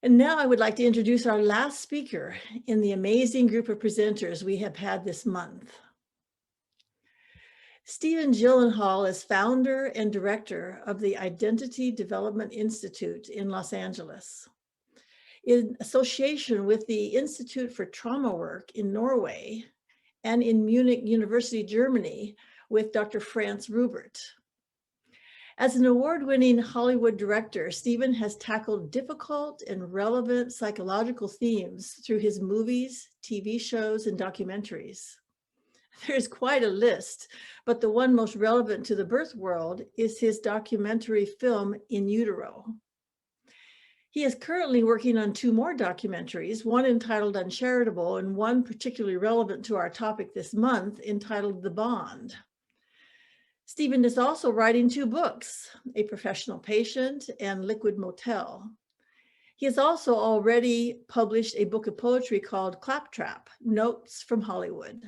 And now I would like to introduce our last speaker in the amazing group of presenters we have had this month. Stephen Gyllenhaal is founder and director of the Identity Development Institute in Los Angeles. In association with the Institute for Trauma Work in Norway and in Munich University, Germany, with Dr. Franz Ruppert. As an award-winning Hollywood director, Stephen has tackled difficult and relevant psychological themes through his movies, TV shows, and documentaries. There's quite a list, but the one most relevant to the birth world is his documentary film, In Utero. He is currently working on 2 more documentaries, one entitled Uncharitable and one particularly relevant to our topic this month entitled The Bond. Stephen is also writing 2 books, A Professional Patient and Liquid Motel. He has also already published a book of poetry called Claptrap, Notes from Hollywood.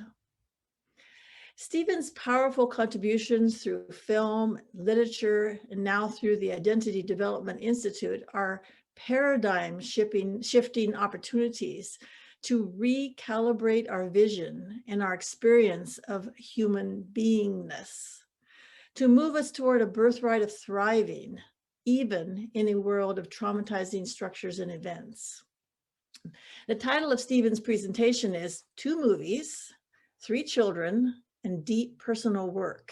Stephen's powerful contributions through film, literature, and now through the Identity Development Institute are paradigm shifting opportunities to recalibrate our vision and our experience of human beingness, to move us toward a birthright of thriving, even in a world of traumatizing structures and events. The title of Stephen's presentation is 2 Movies, 3 Children, and Deep Personal Work.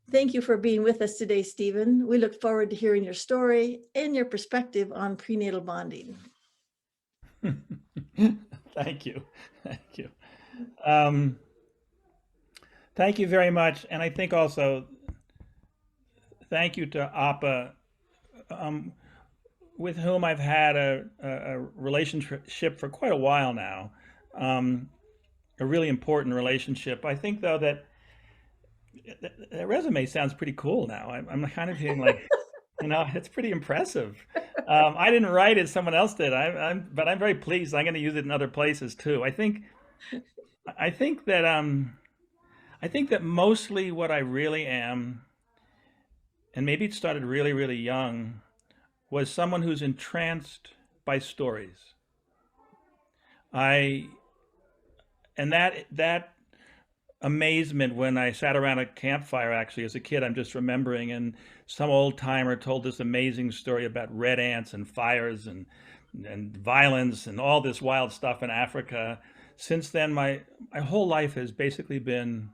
Thank you for being with us today, Stephen. We look forward to hearing your story and your perspective on prenatal bonding. Thank you. Thank you. Thank you very much. And I think also thank you to APPAH, with whom I've had a relationship for quite a while now, a really important relationship. I think, though, that the resume sounds pretty cool now. I'm kind of feeling like, it's pretty impressive. I didn't write it, someone else did. But I'm very pleased. I'm going to use it in other places too. I think that mostly what I really am, and maybe it started really, really young, was someone who's entranced by stories. And that amazement when I sat around a campfire, actually, as a kid, I'm just remembering, and some old timer told this amazing story about red ants and fires and violence and all this wild stuff in Africa. Since then, my whole life has basically been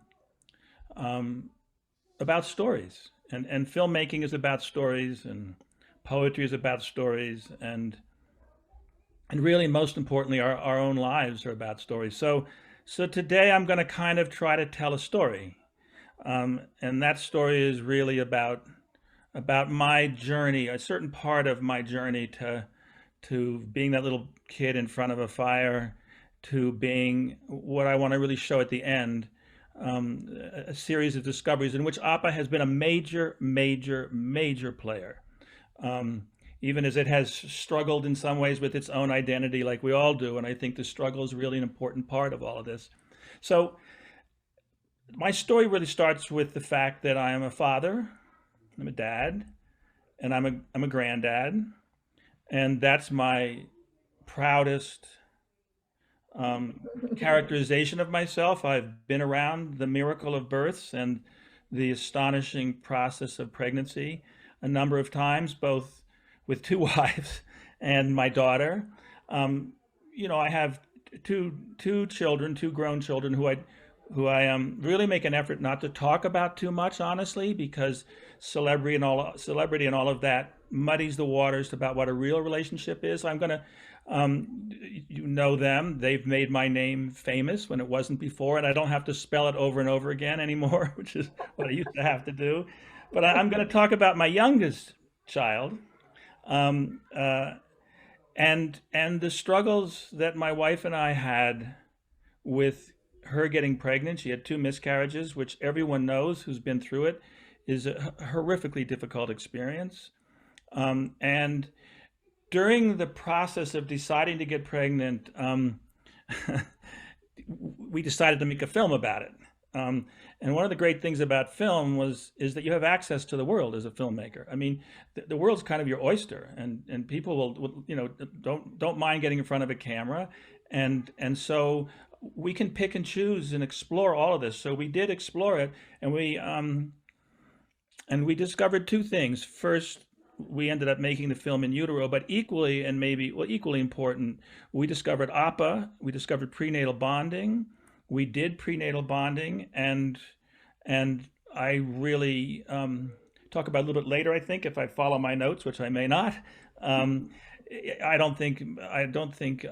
about stories, and filmmaking is about stories, and poetry is about stories, and really, most importantly, our own lives are about stories. So today I'm going to kind of try to tell a story, and that story is really about my journey, a certain part of my journey to being that little kid in front of a fire, to being what I want to really show at the end, a series of discoveries in which APPAH has been a major, major, major player. Even as it has struggled in some ways with its own identity, like we all do. And I think the struggle is really an important part of all of this. So my story really starts with the fact that I am a father, I'm a dad, and I'm a granddad. And that's my proudest characterization of myself. I've been around the miracle of births and the astonishing process of pregnancy a number of times, both with 2 wives and my daughter. I have two children, 2 grown children who I really make an effort not to talk about too much, honestly, because celebrity and all of that muddies the waters about what a real relationship is. I'm gonna, you know them. They've made my name famous when it wasn't before, and I don't have to spell it over and over again anymore, which is what I used to have to do. But I'm going to talk about my youngest child. And the struggles that my wife and I had with her getting pregnant. She had 2 miscarriages, which everyone knows who's been through it is a horrifically difficult experience. And during the process of deciding to get pregnant, we decided to make a film about it. And one of the great things about film is that you have access to the world as a filmmaker. I mean, the world's kind of your oyster, and people will don't mind getting in front of a camera, and so we can pick and choose and explore all of this. So we did explore it, and we discovered two things. First, we ended up making the film in utero, but equally and maybe equally important, we discovered APPAH, we discovered prenatal bonding. We did prenatal bonding, and I really talk about it a little bit later, I think, if I follow my notes, which I may not. Um, I don't think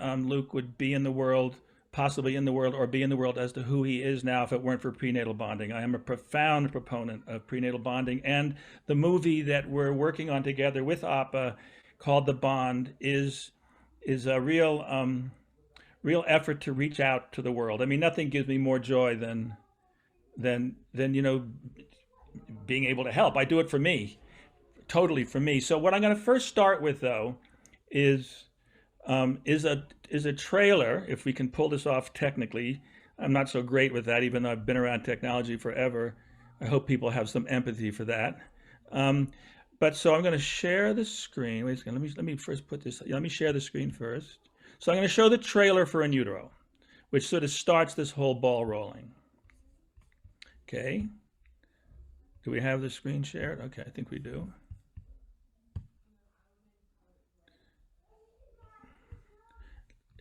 Luke would be in the world, possibly in the world, or be in the world as to who he is now if it weren't for prenatal bonding. I am a profound proponent of prenatal bonding, and the movie that we're working on together with APPAH, called The Bond, is a real effort to reach out to the world. I mean, nothing gives me more joy than being able to help. I do it for me, totally for me. So what I'm going to first start with, though, is a trailer. If we can pull this off technically, I'm not so great with that, even though I've been around technology forever. I hope people have some empathy for that. But so I'm going to share the screen. Wait a second. Let me first put this. Let me share the screen first. So I'm going to show the trailer for In Utero, which sort of starts this whole ball rolling. Okay. Do we have the screen shared? Okay, I think we do.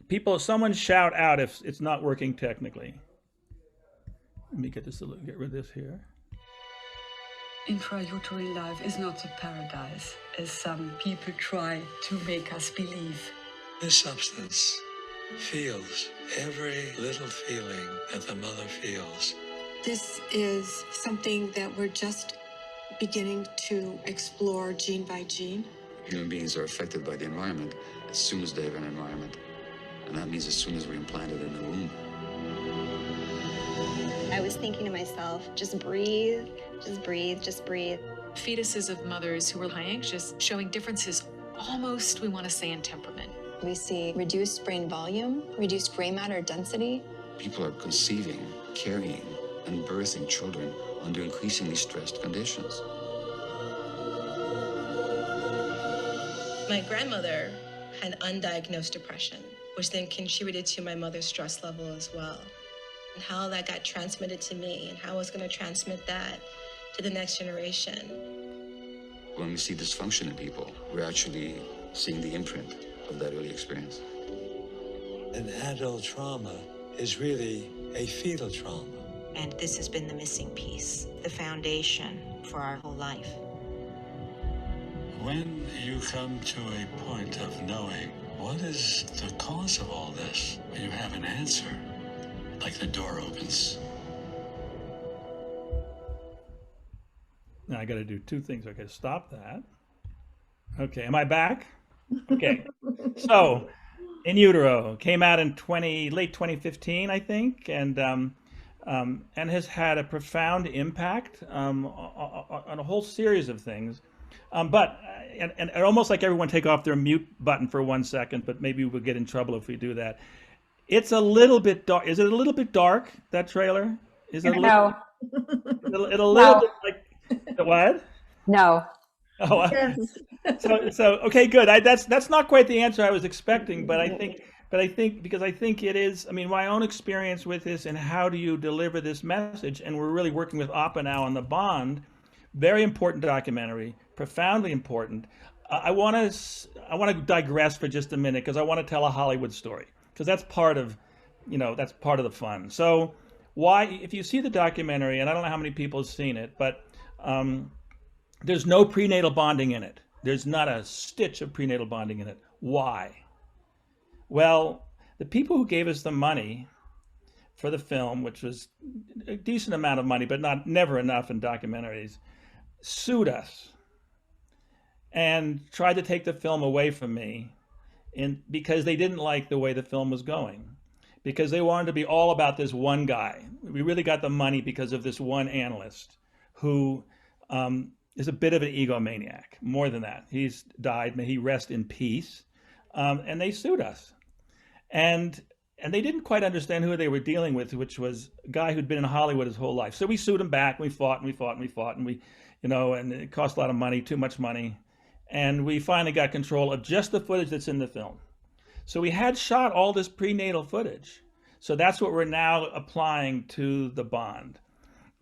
People, someone shout out if it's not working technically. Let me get rid of this here. Intrauterine life is not a paradise, as some people try to make us believe. This substance feels every little feeling that the mother feels. This is something that we're just beginning to explore gene by gene. Human beings are affected by the environment as soon as they have an environment. And that means as soon as we implant it in the womb. I was thinking to myself, just breathe, just breathe, just breathe. Fetuses of mothers who were high anxious showing differences almost, we want to say, in temperament. We see reduced brain volume, reduced gray matter density. People are conceiving, carrying, and birthing children under increasingly stressed conditions. My grandmother had undiagnosed depression, which then contributed to my mother's stress level as well. And how that got transmitted to me, and how I was going to transmit that to the next generation. When we see dysfunction in people, we're actually seeing the imprint of that early experience. An adult trauma is really a fetal trauma. And this has been the missing piece, the foundation for our whole life. When you come to a point of knowing what is the cause of all this, when you have an answer, like the door opens. Now I got to do two things. Okay, stop that. Okay, am I back? Okay, so In Utero came out in late 2015, I think, and has had a profound impact on a whole series of things. But almost like everyone take off their mute button for 1 second, but maybe we'll get in trouble if we do that. It's a little bit dark. Is it a little bit dark, that trailer? Is it No. A little bit like what? No. Oh, Yes. so okay, good. That's not quite the answer I was expecting, but I think because I think it is. I mean, my own experience with this and how do you deliver this message, and we're really working with APPAH now on The Bond. Very important documentary, profoundly important. I want to digress for just a minute because I want to tell a Hollywood story because that's part of the fun. So why, if you see the documentary, and I don't know how many people have seen it, but there's no prenatal bonding in it. There's not a stitch of prenatal bonding in it. Why? Well, the people who gave us the money for the film, which was a decent amount of money, but never enough in documentaries, sued us and tried to take the film away from me because they didn't like the way the film was going, because they wanted to be all about this one guy. We really got the money because of this one analyst who is a bit of an egomaniac. More than that, he's died. May he rest in peace. And they sued us. And and they didn't quite understand who they were dealing with, which was a guy who'd been in Hollywood his whole life. So we sued him back. We fought and we fought and we fought, and we, and it cost a lot of money, too much money. And we finally got control of just the footage that's in the film. So we had shot all this prenatal footage. So that's what we're now applying to the bond.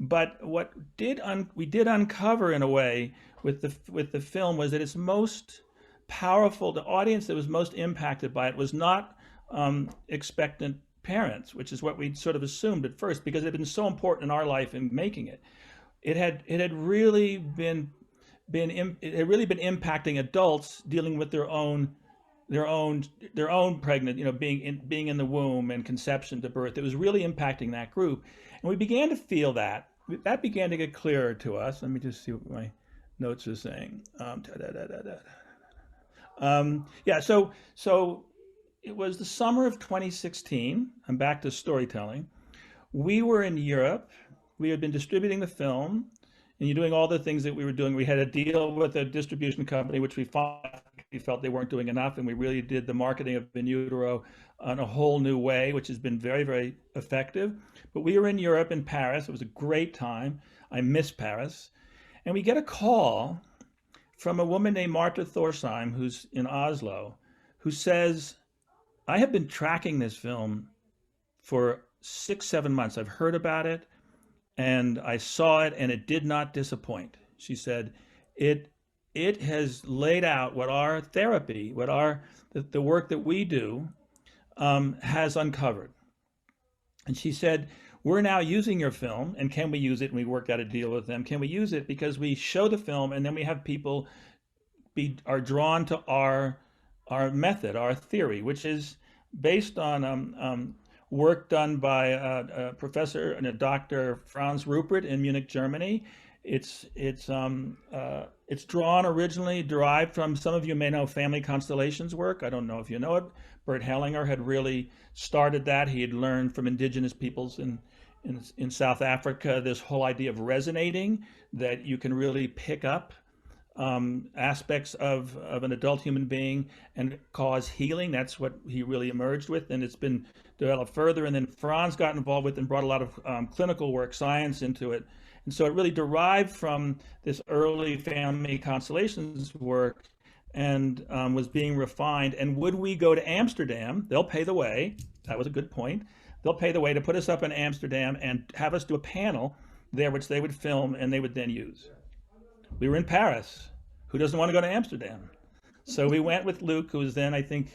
But what we did uncover in a way with the film was that it's most powerful. The audience that was most impacted by it was not expectant parents, which is what we sort of assumed at first, because it had been so important in our life in making it. It had really been impacting adults dealing with their own pregnant, being in the womb and conception to birth. It was really impacting that group, and we began to feel that began to get clearer to us. Let me just see what my notes are saying. Yeah, so it was the summer of 2016. I'm back to storytelling. We were in Europe. We had been distributing the film, and you're doing all the things that we were doing. We had a deal with a distribution company, which we felt they weren't doing enough, and we really did the marketing of In Utero in a whole new way, which has been very, very effective. But we were in Europe, in Paris. It was a great time. I miss Paris. And we get a call from a woman named Marta Thorsheim, who's in Oslo, who says, I have been tracking this film for 6-7 months. I've heard about it, and I saw it, and it did not disappoint. She said, it has laid out what our therapy, the work that we do has uncovered. And she said, we're now using your film, and can we use it? And we worked out a deal with them. Can we use it? Because we show the film, and then we have people are drawn to our method, our theory, which is based on work done by a professor and a Dr. Franz Ruppert in Munich, Germany. It's derived from, some of you may know, family constellations work. I don't know if you know it. Bert Hellinger had really started that. He had learned from indigenous peoples in South Africa this whole idea of resonating, that you can really pick up aspects of an adult human being and cause healing. That's what he really emerged with, and it's been developed further. And then Franz got involved with and brought a lot of clinical work, science into it. And so it really derived from this early family constellations work and was being refined. And would we go to Amsterdam? They'll pay the way. That was a good point. They'll pay the way to put us up in Amsterdam and have us do a panel there, which they would film and they would then use. We were in Paris. Who doesn't want to go to Amsterdam? So we went with Luke, who was then, I think,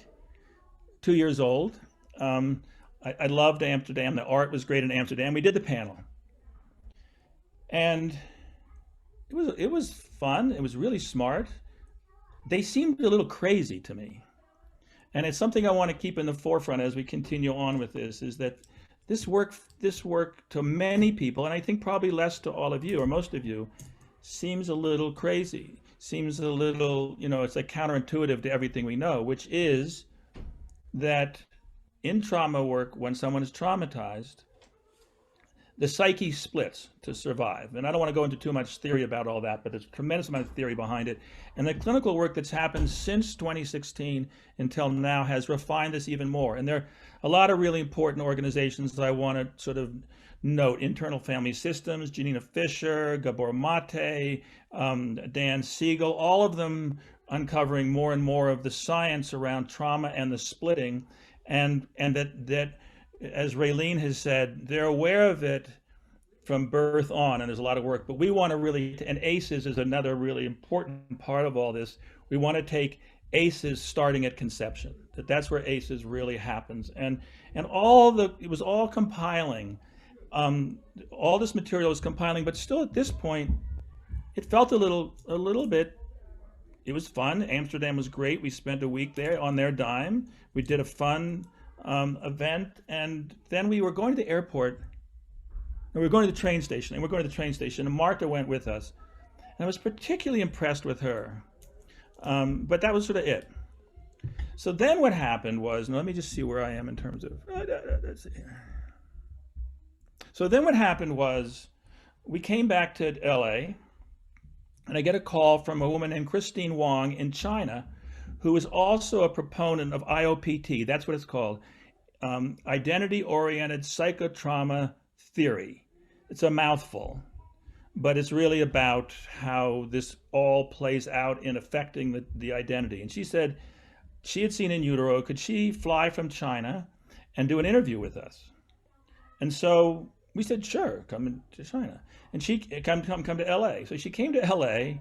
2 years old. I loved Amsterdam. The art was great in Amsterdam. We did the panel. And it was fun. It was really smart. They seemed a little crazy to me. And it's something I want to keep in the forefront as we continue on with this, is that this work to many people, and I think probably less to all of you or most of you, seems a little crazy, seems a little, it's like counterintuitive to everything we know, which is that in trauma work, when someone is traumatized, the psyche splits to survive. And I don't want to go into too much theory about all that, but there's a tremendous amount of theory behind it. And the clinical work that's happened since 2016 until now has refined this even more. And there are a lot of really important organizations that I want to sort of note: Internal Family Systems, Janina Fisher, Gabor Mate, Dan Siegel, all of them uncovering more and more of the science around trauma and the splitting, and that as Raylene has said, they're aware of it from birth on, and there's a lot of work, but we want to really, and ACEs is another really important part of all this. We want to take ACEs starting at conception, that's where ACEs really happens. And it was all compiling. All this material was compiling, but still at this point, it felt a little bit, it was fun. Amsterdam was great. We spent a week there on their dime. We did a fun event, and then we were going to the airport, and we were going to the train station, and Marta went with us. And I was particularly impressed with her. But that was sort of it. So then what happened was, let me just see where I am in terms of, let's see here. So then what happened was, we came back to LA, and I get a call from a woman named Christine Wong in China, who is also a proponent of IoPT, that's what it's called, identity-oriented psychotrauma theory. It's a mouthful, but it's really about how this all plays out in affecting the identity. And she said she had seen in utero, could she fly from China and do an interview with us? And so we said, sure, come to China. And she come to LA. So she came to LA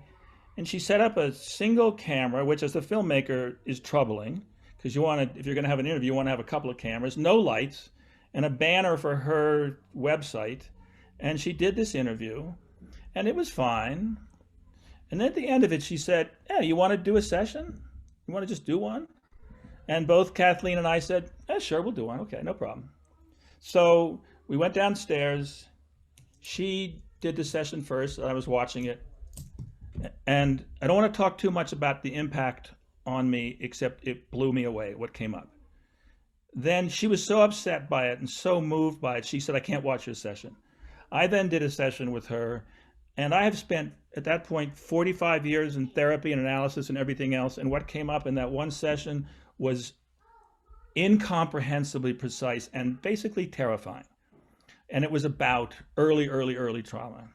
and she set up a single camera, which as a filmmaker is troubling, because you want to, if you're going to have an interview, you want to have a couple of cameras, no lights, and a banner for her website. And she did this interview, and it was fine. And then at the end of it, she said, "Yeah, you want to do a session? You want to just do one?" And both Kathleen and I said, "Yeah, sure, we'll do one. Okay, no problem." So we went downstairs. She did the session first. I was watching it. And I don't want to talk too much about the impact on me, except it blew me away, what came up. Then she was so upset by it and so moved by it, she said, "I can't watch your session." I then did a session with her, and I have spent, at that point, 45 years in therapy and analysis and everything else, and what came up in that one session was incomprehensibly precise and basically terrifying. And it was about early trauma.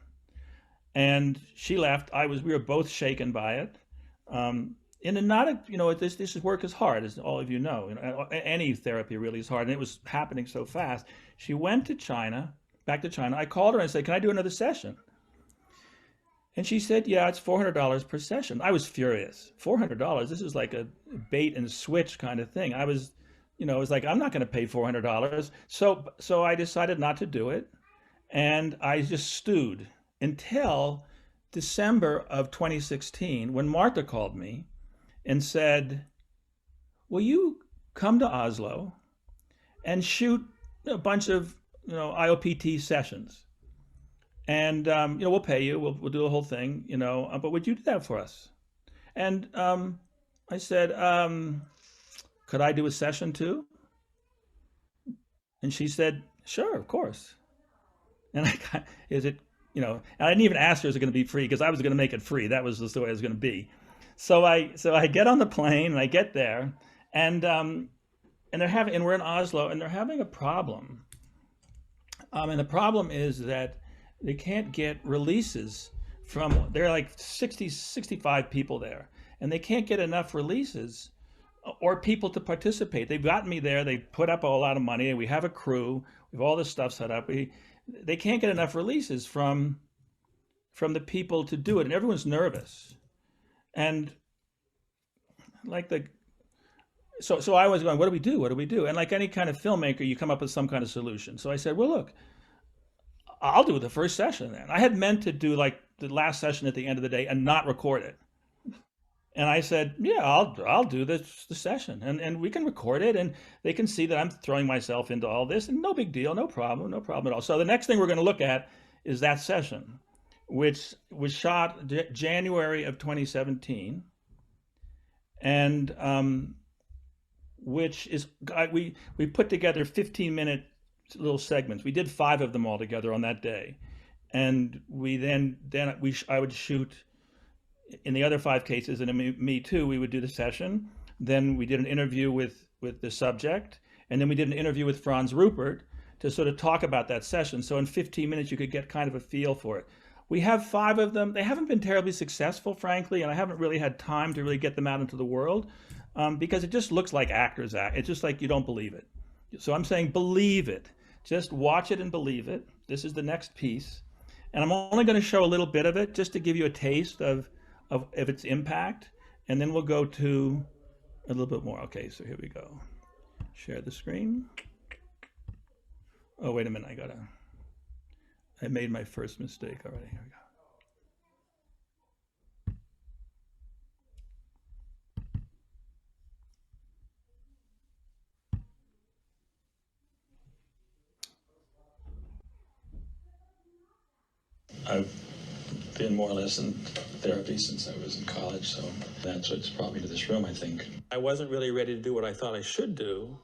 And she left. We were both shaken by it. And not a, this work is hard, as all of you know. Any therapy really is hard, and it was happening so fast. She went to China, back to China. I called her and I said, "Can I do another session?" And she said, "Yeah, it's $400 per session." I was furious. $400? This is like a bait and switch kind of thing. I was, it was like, I'm not going to pay $400. So I decided not to do it, and I just stewed until December of 2016, when Martha called me and said, "Will you come to Oslo and shoot a bunch of IoPT sessions? And we'll pay you. We'll do the whole thing. But would you do that for us?" And I said, "Could I do a session too?" And she said, "Sure, of course." And and I didn't even ask her, is it going to be free? Because I was going to make it free. That was just the way it was going to be. So I get on the plane and I get there, and we're in Oslo, and they're having a problem. And the problem is that they can't get releases there are like 60, 65 people there, and they can't get enough releases or people to participate. They've gotten me there. They put up a lot of money. We have a crew. We have all this stuff set up. They can't get enough releases from the people to do it, and everyone's nervous. And so I was going, what do we do? What do we do? And like any kind of filmmaker, you come up with some kind of solution. So I said, well, look, I'll do the first session then. I had meant to do like the last session at the end of the day and not record it. And I said, yeah, I'll do the session, and we can record it, and they can see that I'm throwing myself into all this, and no big deal, no problem at all. So the next thing we're going to look at is that session, which was shot January of 2017, and which is we put together 15-minute little segments. We did 5 of them all together on that day, and I would shoot. In the other 5 cases, and in me too, we would do the session. Then we did an interview with the subject, and then we did an interview with Franz Ruppert to sort of talk about that session. So in 15 minutes, you could get kind of a feel for it. We have 5 of them. They haven't been terribly successful, frankly, and I haven't really had time to really get them out into the world because it just looks like actors act. It's just like you don't believe it. So I'm saying believe it. Just watch it and believe it. This is the next piece. And I'm only going to show a little bit of it just to give you a taste of its impact, and then we'll go to a little bit more. Okay, so here we go. Share the screen. Oh, wait a minute, I made my first mistake already. Here we go. I've been more or less in therapy since I was in college, so that's what's brought me to this room, I think. I wasn't really ready to do what I thought I should do,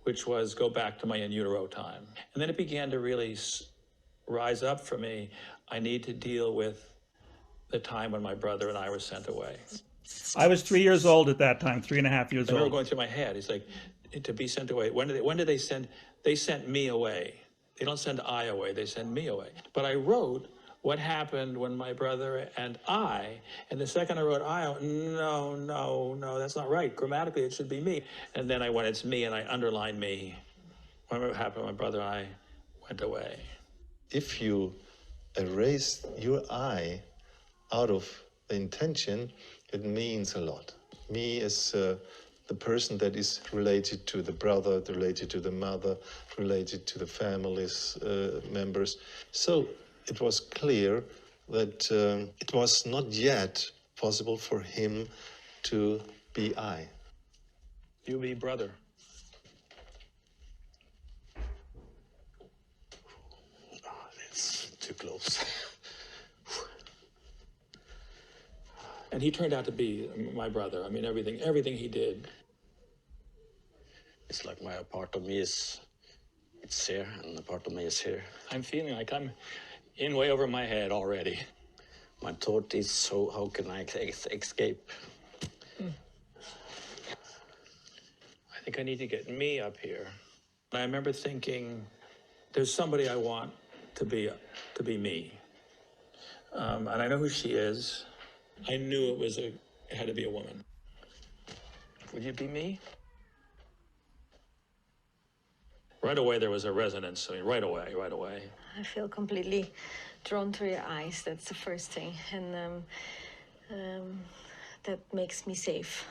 which was go back to my in utero time. And then it began to really rise up for me. I need to deal with the time when my brother and I were sent away. I was 3 years old at that time, 3.5 years old. I remember going through my head, it's like, to be sent away. When did they send? They sent me away. They don't send I away, they send me away. But I wrote what happened when my brother and the second I wrote no, that's not right. Grammatically, it should be me. And then when it's me and I underline me, what happened when my brother and I went away. If you erase your I out of the intention, it means a lot. Me is the person that is related to the brother, related to the mother, related to the family's members. So it was clear that it was not yet possible for him to be I. You be brother. Oh, it's too close. And he turned out to be my brother. I mean, everything he did. It's like my part of me it's here, and the part of me is here. I'm feeling like I'm in way over my head already. My thought is, so how can I escape? I think I need to get me up here. I remember thinking, there's somebody I want to be me. And I know who she is. I knew it had to be a woman. Would you be me? Right away, there was a resonance. I mean, right away. I feel completely drawn to your eyes. That's the first thing. And that makes me safe.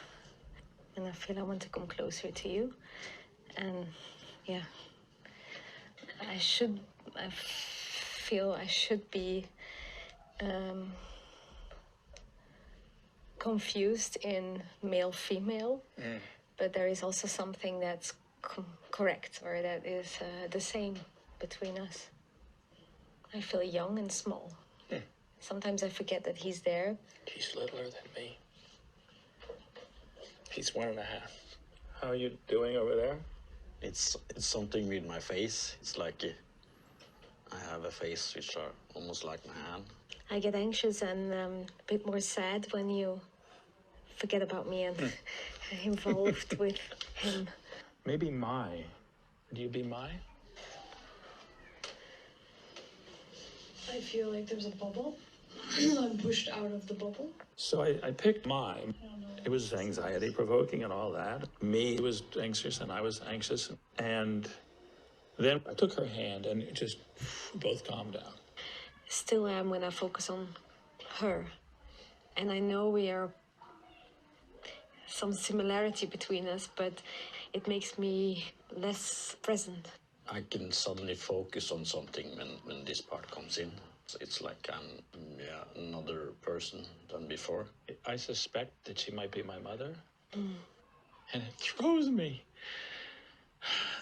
And I feel I want to come closer to you. And yeah, I feel I should be confused in male-female, but there is also something that's correct, or that is the same between us. I feel young and small. Sometimes I forget that he's there. He's littler than me. He's 1.5. How are you doing over there? It's something with my face. It's like I have a face which are almost like my hand. I get anxious and a bit more sad when you forget about me and involved with him. Maybe my. Do you be my? I feel like there's a bubble. I'm pushed out of the bubble. So I picked mine. It was anxiety provoking and all that. Me was anxious and I was anxious. And then I took her hand and it just both calmed down. Still am when I focus on her. And I know we are some similarity between us, but it makes me less present. I can suddenly focus on something when this part comes in. It's like I'm another person than before. I suspect that she might be my mother. And it throws me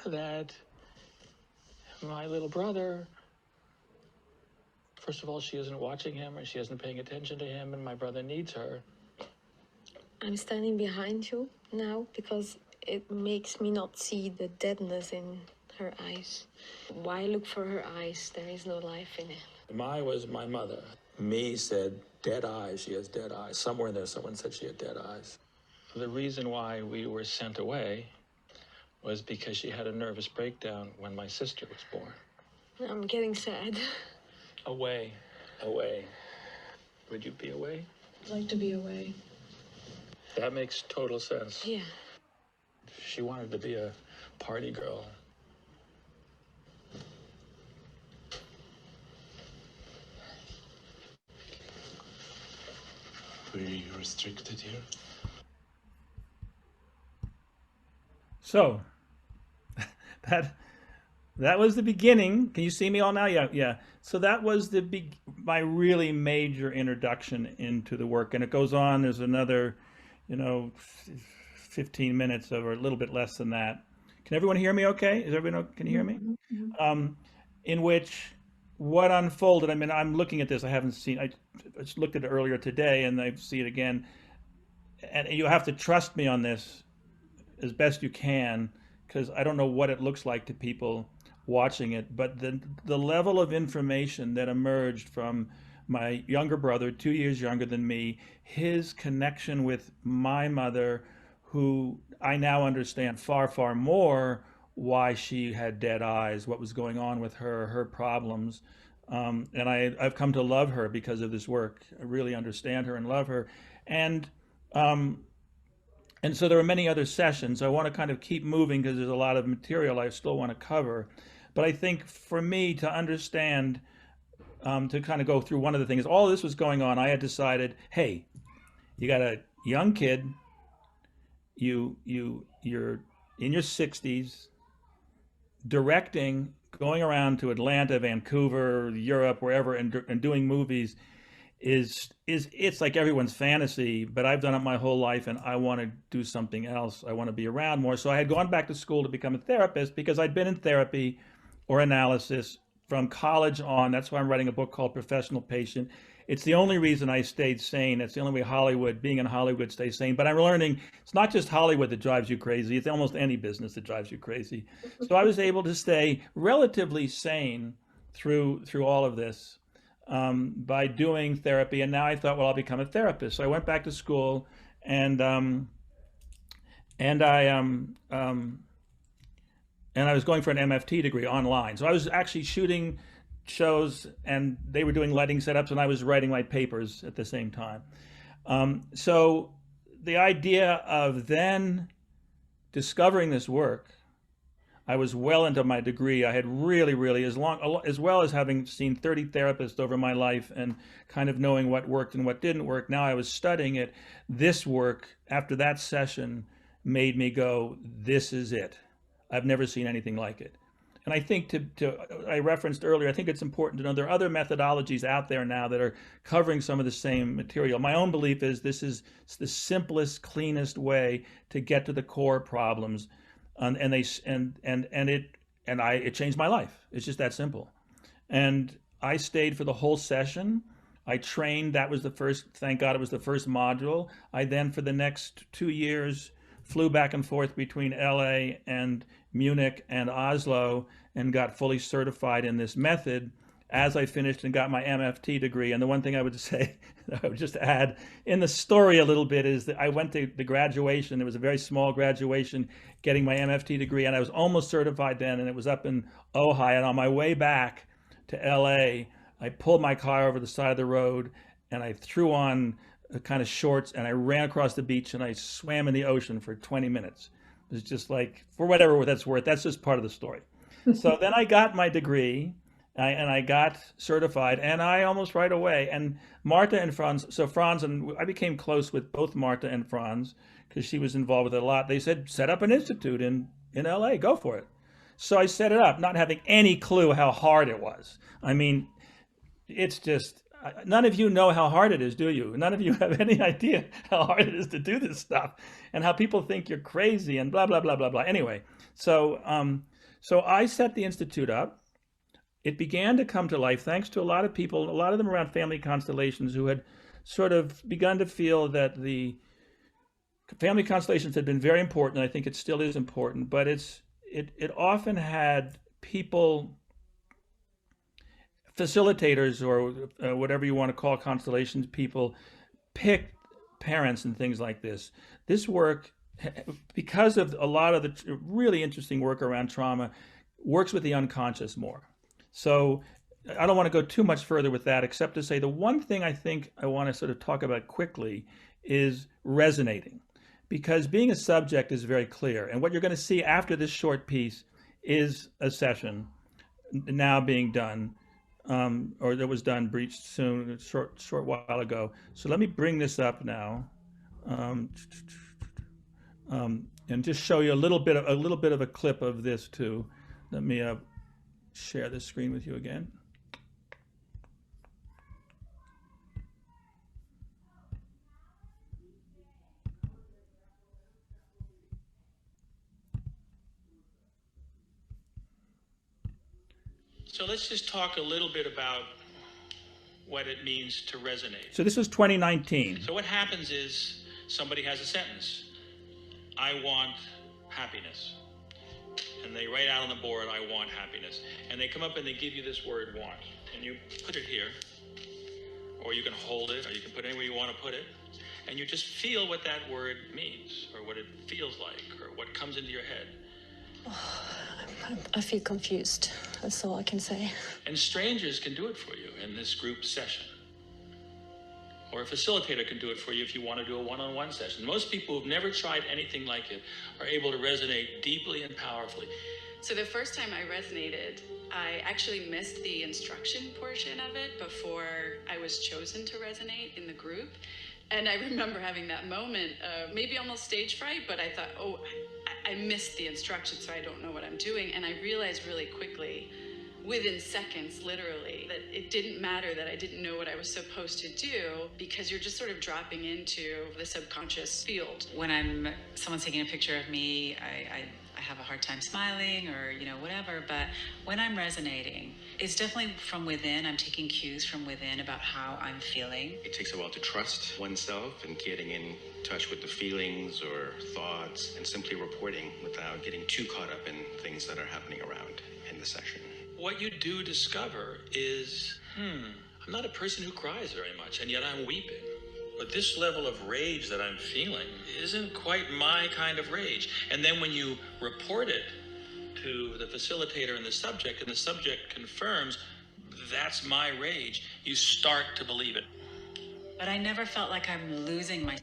that my little brother, first of all, she isn't watching him or she isn't paying attention to him, and my brother needs her. I'm standing behind you now because it makes me not see the deadness in her eyes. Why look for her eyes? There is no life in it. My was my mother. Me said, dead eyes, she has dead eyes. Somewhere in there, someone said she had dead eyes. The reason why we were sent away was because she had a nervous breakdown when my sister was born. I'm getting sad. Away. Would you be away? I'd like to be away. That makes total sense. Yeah. She wanted to be a party girl. Were you restricted here? So that was the beginning. Can you see me all now? Yeah. So that was my really major introduction into the work, and it goes on. There's another, 15 minutes or a little bit less than that. Can everyone hear me? Okay, can you hear me? In which what unfolded. I mean, I'm looking at this. I haven't seen. I just looked at it earlier today, and I see it again. And you have to trust me on this as best you can, because I don't know what it looks like to people watching it. But the level of information that emerged from my younger brother, 2 years younger than me, his connection with my mother, who I now understand far, far more why she had dead eyes, what was going on with her, her problems. And I've come to love her because of this work. I really understand her and love her. And so there are many other sessions. I want to kind of keep moving because there's a lot of material I still want to cover. But I think for me to understand, to kind of go through one of the things, all this was going on, I had decided, hey, you got a young kid, you're in your 60s, directing, going around to Atlanta, Vancouver, Europe, wherever, and doing movies it's like everyone's fantasy, but I've done it my whole life and I want to do something else. I want to be around more. So I had gone back to school to become a therapist because I'd been in therapy or analysis from college on. That's why I'm writing a book called Professional Patient. It's the only reason I stayed sane. It's the only way being in Hollywood, stays sane. But I'm learning it's not just Hollywood that drives you crazy. It's almost any business that drives you crazy. So I was able to stay relatively sane through all of this by doing therapy. And now I thought, well, I'll become a therapist. So I went back to school and I was going for an MFT degree online. So I was actually shooting shows and they were doing lighting setups and I was writing my papers at the same time. So the idea of then discovering this work, I was well into my degree. I had really, as well as having seen 30 therapists over my life and kind of knowing what worked and what didn't work. Now I was studying it. This work, after that session, made me go, this is it. I've never seen anything like it. And I think I referenced earlier, I think it's important to know there are other methodologies out there now that are covering some of the same material. My own belief is this is the simplest, cleanest way to get to the core problems. It changed my life. It's just that simple. And I stayed for the whole session. I trained. That was the first, thank God it was the first module. I then, for the next 2 years, flew back and forth between LA and Munich and Oslo and got fully certified in this method as I finished and got my MFT degree. And the one thing I would say, I would just add in the story a little bit, is that I went to the graduation. There was a very small graduation getting my MFT degree, and I was almost certified then, and it was up in Ojai. And on my way back to LA, I pulled my car over the side of the road and I threw on kind of shorts and I ran across the beach and I swam in the ocean for 20 minutes. It was just like, for whatever that's worth, that's just part of the story. So then I got my degree and I got certified, and I almost right away, and Marta and Franz, and I became close with both Marta and Franz because she was involved with it a lot. They said, set up an institute in LA, go for it. So I set it up, not having any clue how hard it was. I mean, it's just, none of you know how hard it is, do you? None of you have any idea how hard it is to do this stuff and how people think you're crazy and blah, blah, blah, blah, blah. Anyway, so I set the institute up. It began to come to life thanks to a lot of people, a lot of them around family constellations, who had sort of begun to feel that the family constellations had been very important. I think it still is important, but it often had people, facilitators or whatever you want to call constellations people, pick parents and things like this. This work, because of a lot of the really interesting work around trauma, works with the unconscious more. So I don't want to go too much further with that, except to say the one thing I think I want to sort of talk about quickly is resonating, because being a subject is very clear. And what you're going to see after this short piece is a session now being done, or that was done breached soon, a short while ago. So let me bring this up now, and just show you a little bit of a clip of this too. Let me share the screen with you again. So let's just talk a little bit about what it means to resonate. So this is 2019. So what happens is somebody has a sentence, I want happiness. And they write out on the board, I want happiness. And they come up and they give you this word, want. And you put it here, or you can hold it, or you can put it anywhere you want to put it. and you just feel what that word means, or what it feels like, or what comes into your head. I feel confused. That's all I can say. And strangers can do it for you in this group session. Or a facilitator can do it for you if you want to do a one-on-one session. Most people who've never tried anything like it are able to resonate deeply and powerfully. So the first time I resonated, I actually missed the instruction portion of it before I was chosen to resonate in the group. And I remember having that moment, maybe almost stage fright, but I thought, oh, I missed the instruction, so I don't know what I'm doing. And I realized really quickly, within seconds, literally, that it didn't matter that I didn't know what I was supposed to do, because you're just sort of dropping into the subconscious field. When someone's taking a picture of me, I have a hard time smiling, or, you know, whatever, but when I'm resonating, it's definitely from within. I'm taking cues from within about how I'm feeling. It takes a while to trust oneself and getting in touch with the feelings or thoughts and simply reporting without getting too caught up in things that are happening around in the session. What you do discover is, I'm not a person who cries very much, and yet I'm weeping. But this level of rage that I'm feeling isn't quite my kind of rage. And then when you report it to the facilitator and the subject confirms that's my rage, you start to believe it. But I never felt like I'm losing my...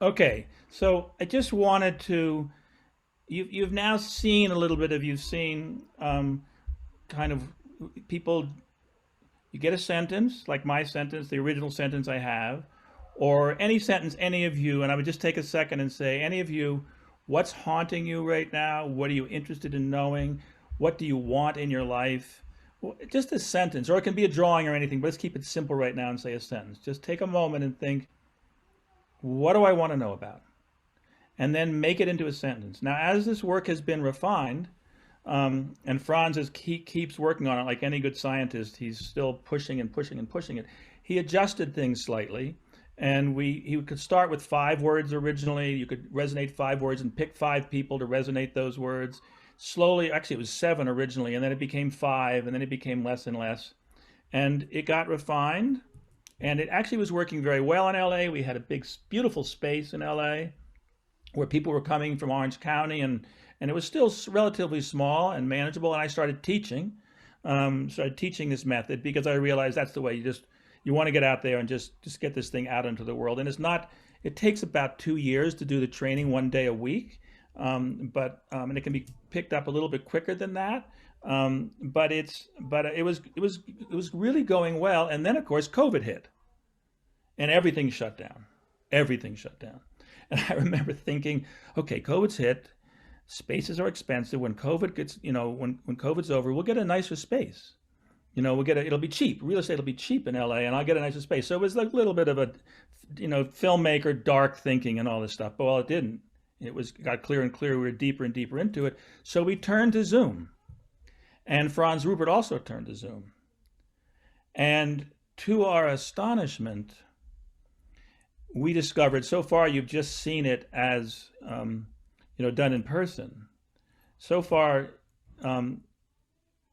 Okay, so I just wanted to, you've now seen a little bit of, kind of people, you get a sentence, like my sentence, the original sentence I have, or any sentence, any of you, and I would just take a second and say, any of you, what's haunting you right now? What are you interested in knowing? What do you want in your life? Well, just a sentence, or it can be a drawing or anything, but let's keep it simple right now and say a sentence. Just take a moment and think, what do I want to know about? And then make it into a sentence. Now, as this work has been refined, and Franz keeps working on it like any good scientist, he's still pushing and pushing and pushing it. He adjusted things slightly, and he could start with 5 words originally. You could resonate 5 words and pick 5 people to resonate those words. Slowly, actually it was 7 originally, and then it became 5, and then it became less and less. And it got refined, and it actually was working very well in LA. We had a big, beautiful space in LA where people were coming from Orange County, and it was still relatively small and manageable. And I started teaching this method because I realized that's the way you want to get out there and just get this thing out into the world. And it takes about 2 years to do the training 1 day a week. And it can be picked up a little bit quicker than that. But it was really going well. And then of course, COVID hit and everything shut down. Everything shut down. And I remember thinking, okay, COVID's hit, spaces are expensive. When COVID gets, when COVID's over, we'll get a nicer space. It'll be cheap. Real estate will be cheap in LA, and I'll get a nicer space. So it was like a little bit of a, filmmaker, dark thinking and all this stuff. But well, it didn't. It got clearer and clearer. We were deeper and deeper into it. So we turned to Zoom. And Franz Ruppert also turned to Zoom. And to our astonishment, we discovered, so far you've just seen it as, done in person. So far,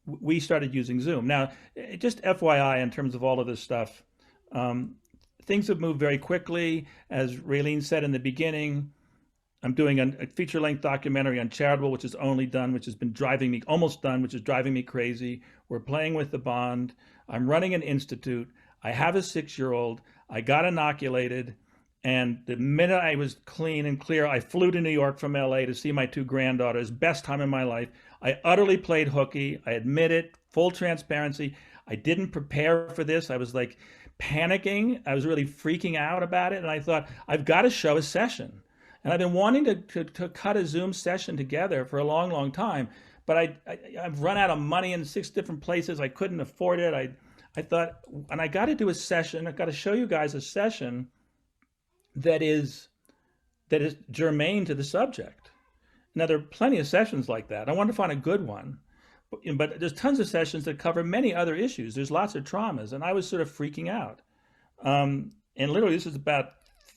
we started using Zoom. Now, just FYI, in terms of all of this stuff, things have moved very quickly. As Raylene said in the beginning, I'm doing a feature-length documentary on Charitable, which is almost done, which is driving me crazy. We're playing with the bond. I'm running an institute. I have a 6-year-old. I got inoculated. And the minute I was clean and clear, I flew to New York from LA to see my 2 granddaughters, best time in my life. I utterly played hooky. I admit it, full transparency. I didn't prepare for this. I was like panicking. I was really freaking out about it. And I thought, I've got to show a session. And I've been wanting to cut a Zoom session together for a long, long time. But I've run out of money in 6 different places. I couldn't afford it. I thought, and I got to do a session. I've got to show you guys a session that is germane to the subject. Now, there are plenty of sessions like that. I wanted to find a good one, but there's tons of sessions that cover many other issues. There's lots of traumas, and I was sort of freaking out. And literally, this was about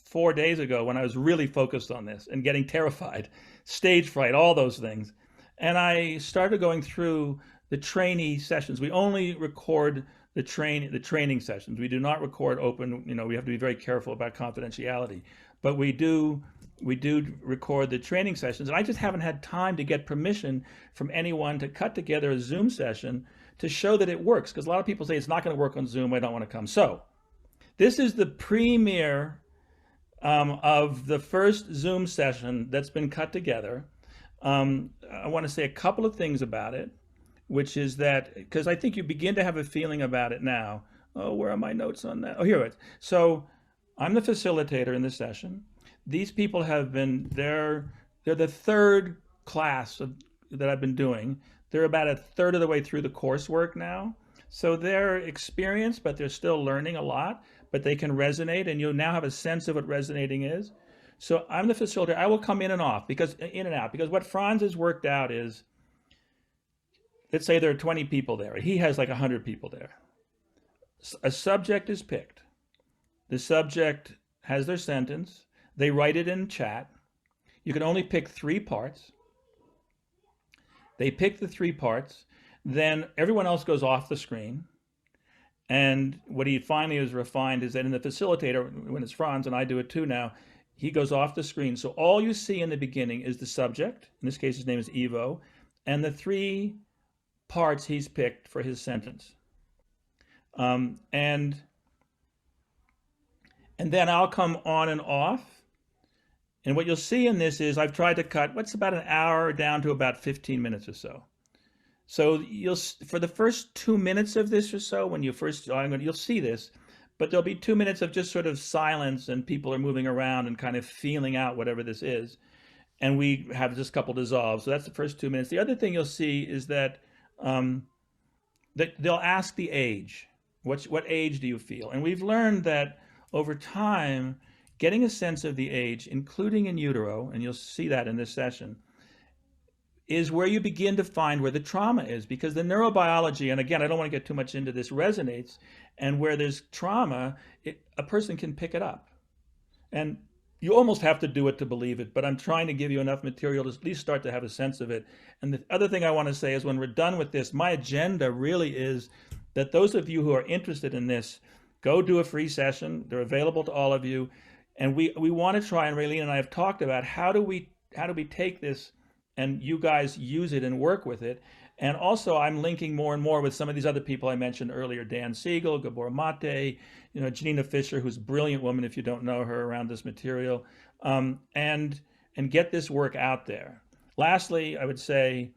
4 days ago when I was really focused on this and getting terrified, stage fright, all those things. And I started going through the trainee sessions. We only record the training sessions. We do not record open, we have to be very careful about confidentiality, but we do record the training sessions. And I just haven't had time to get permission from anyone to cut together a Zoom session to show that it works, because a lot of people say it's not going to work on Zoom, I don't want to come. So this is the premiere of the first Zoom session that's been cut together. I want to say a couple of things about it, which is that, because I think you begin to have a feeling about it now. Oh, where are my notes on that? Oh, here it is. So I'm the facilitator in this session. These people have been, they're the third class that I've been doing. They're about a third of the way through the coursework now. So they're experienced, but they're still learning a lot, but they can resonate, and you'll now have a sense of what resonating is. So I'm the facilitator. I will come in and out, because what Franz has worked out is, let's say there are 20 people there. He has like 100 people there. A subject is picked. The subject has their sentence. They write it in chat. You can only pick 3 parts. They pick the 3 parts. Then everyone else goes off the screen. And what he finally has refined is that in the facilitator, when it's Franz, and I do it too now, he goes off the screen. So all you see in the beginning is the subject. In this case, his name is Ivo. And the 3 parts he's picked for his sentence. And then I'll come on and off. And what you'll see in this is I've tried to cut what's about an hour down to about 15 minutes or so. So for the first 2 minutes of this or so, when you first join, you'll see this, but there'll be 2 minutes of just sort of silence, and people are moving around and kind of feeling out whatever this is. And we have just a couple dissolves. So that's the first 2 minutes. The other thing you'll see is that they'll ask the age. What age do you feel? And we've learned that over time, getting a sense of the age, including in utero, and you'll see that in this session, is where you begin to find where the trauma is, because the neurobiology, and again, I don't want to get too much into this, resonates, and where there's trauma, a person can pick it up. And you almost have to do it to believe it, but I'm trying to give you enough material to at least start to have a sense of it. And the other thing I want to say is, when we're done with this, my agenda really is that those of you who are interested in this, go do a free session. They're available to all of you. And we want to try, and Raylene and I have talked about how do we take this and you guys use it and work with it. And also I'm linking more and more with some of these other people I mentioned earlier, Dan Siegel, Gabor Mate, Janina Fisher, who's a brilliant woman if you don't know her, around this material, and get this work out there. Lastly, I would say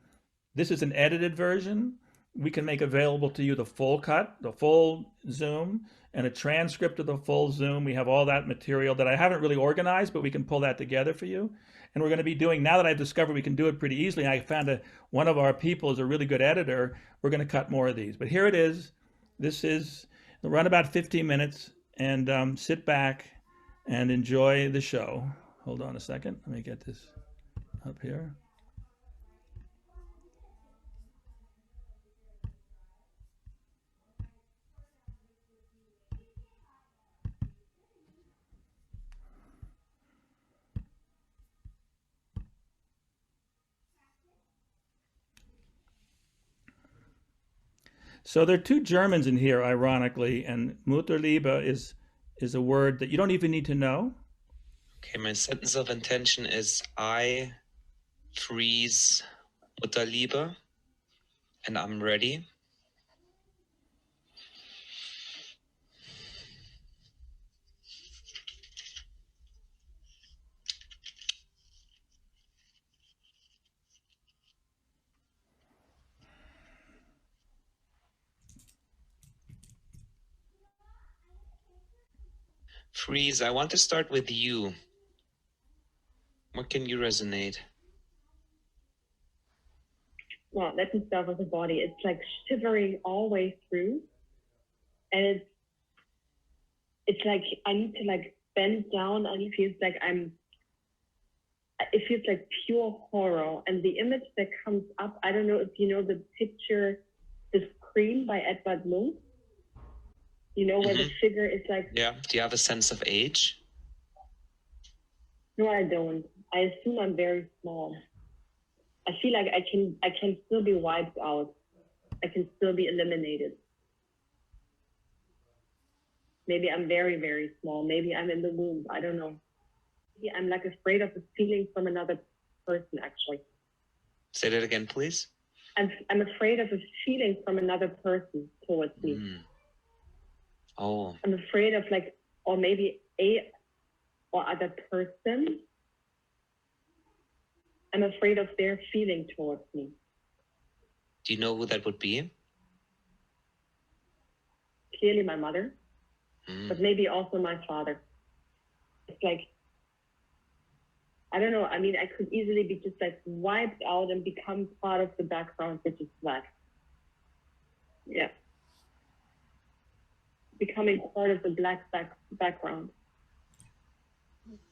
this is an edited version. We can make available to you the full cut, the full Zoom, and a transcript of the full Zoom. We have all that material that I haven't really organized, but we can pull that together for you. And we're going to be doing, now that I've discovered we can do it pretty easily, I found one of our people is a really good editor, we're going to cut more of these. But here it is. This is, it'll run about 15 minutes, and sit back and enjoy the show. Hold on a second. Let me get this up here. So there are 2 Germans in here, ironically, and Mutterliebe is a word that you don't even need to know. Okay, my sentence of intention is I freeze Mutterliebe, and I'm ready. Freeze, I want to start with you. What can you resonate? Well, let me start with the body. It's like shivering all the way through. And it's like I need to like bend down, and it feels like pure horror. And the image that comes up, I don't know if you know the picture, The Scream by Edvard Munch. You know, where the figure is like... Yeah, do you have a sense of age? No, I don't. I assume I'm very small. I feel like I can still be wiped out. I can still be eliminated. Maybe I'm very, very small. Maybe I'm in the womb. I don't know. Maybe I'm like afraid of a feeling from another person, actually. Say that again, please. I'm afraid of a feeling from another person towards me. Oh. I'm afraid of like, or maybe a or other person. I'm afraid of their feeling towards me. Do you know who that would be? Clearly my mother, but maybe also my father. It's like, I don't know. I mean, I could easily be just like wiped out and become part of the background, which is black. Yeah. Becoming part of the black background.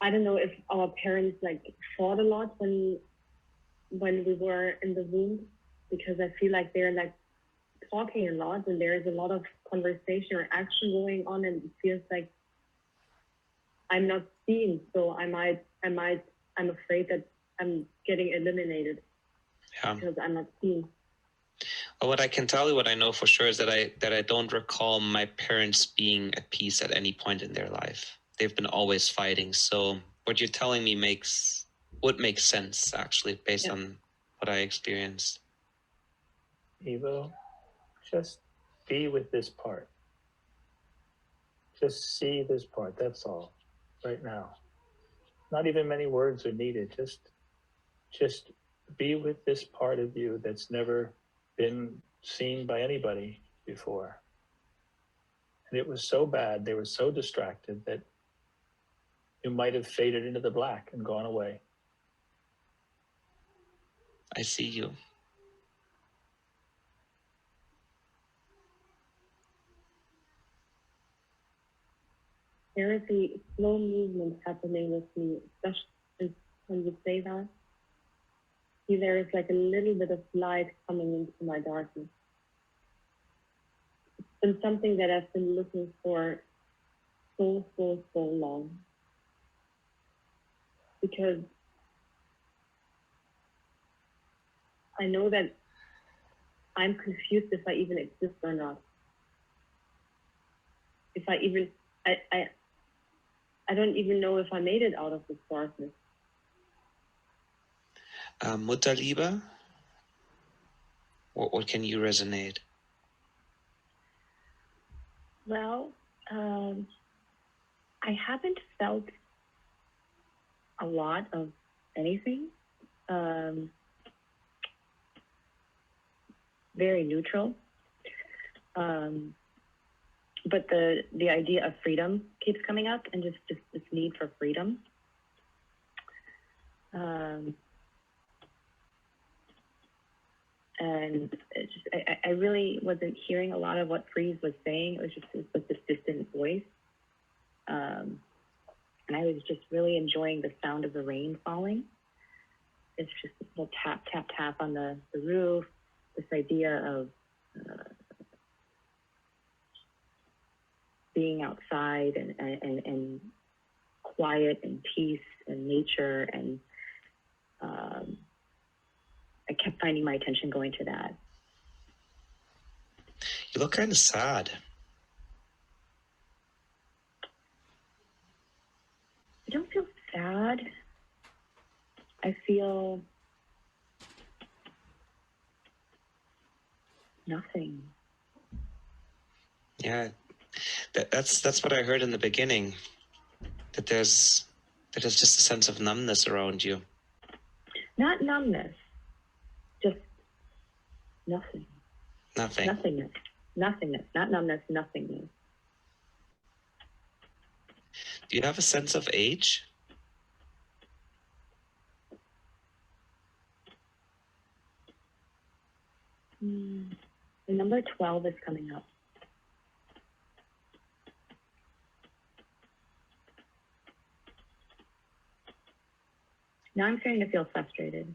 I don't know if our parents like fought a lot when we were in the womb, because I feel like they're like talking a lot and there is a lot of conversation or action going on, and it feels like I'm not seen. So I'm afraid that I'm getting eliminated because I'm not seen. Well, what I can tell you, what I know for sure, is that I don't recall my parents being at peace at any point in their life. They've been always fighting. So what you're telling me would make sense, actually, based on what I experienced. Evo, just be with this part. Just see this part, that's all, right now. Not even many words are needed. Just be with this part of you that's never been seen by anybody before. And it was so bad, they were so distracted that you might have faded into the black and gone away. I see you. There is a slow movement happening with me, especially when you say that. See, there is like a little bit of light coming into my darkness. It's been something that I've been looking for so long. Because I know that I'm confused if I even exist or not. If I even, I don't even know if I made it out of this darkness. Mutterliebe, what can you resonate? Well, I haven't felt a lot of anything. Very neutral. But the idea of freedom keeps coming up, and just this need for freedom. And it's just, I really wasn't hearing a lot of what Freeze was saying. It was this distant voice. And I was just really enjoying the sound of the rain falling. It's just this little tap, tap, tap on the roof. This idea of being outside and quiet and peace and nature, and I kept finding my attention going to that. You look kind of sad. I don't feel sad. I feel nothing. Yeah, that's what I heard in the beginning. That there's just a sense of numbness around you. Not numbness, just nothing. Nothing. Nothingness. Nothingness. Not numbness, nothingness. Do you have a sense of age? The number 12 is coming up. Now I'm starting to feel frustrated.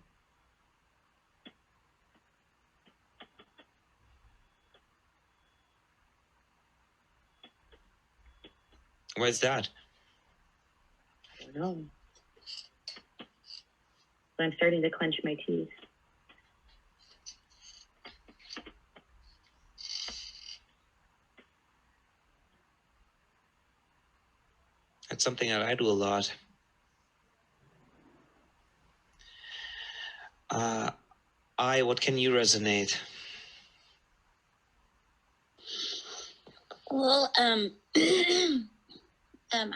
Why is that? I don't know. But I'm starting to clench my teeth. It's something that I do a lot. What can you resonate? Well, I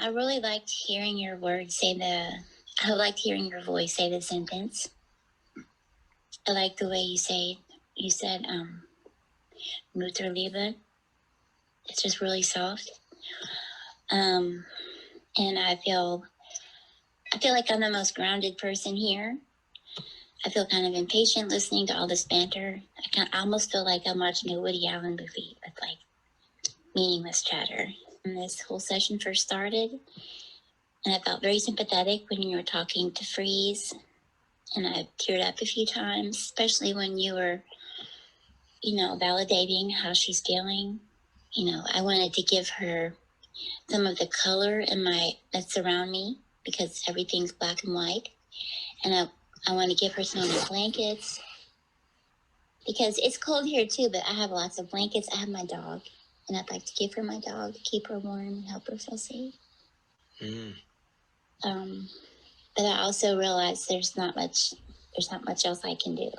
really liked hearing your words I liked hearing your voice say the sentence. I like the way you said, Mutterliebe. It's just really soft. And I feel like I'm the most grounded person here. I feel kind of impatient listening to all this banter. I almost feel like I'm watching a Woody Allen movie with like meaningless chatter. When this whole session first started, and I felt very sympathetic when you were talking to Freeze, and I teared up a few times, especially when you were, validating how she's feeling. I wanted to give her some of the color that surround me because everything's black and white. And I want to give her some of the blankets because it's cold here too, but I have lots of blankets. I have my dog, and I'd like to give her my dog to keep her warm and help her feel safe. But I also realize there's not much else I can do.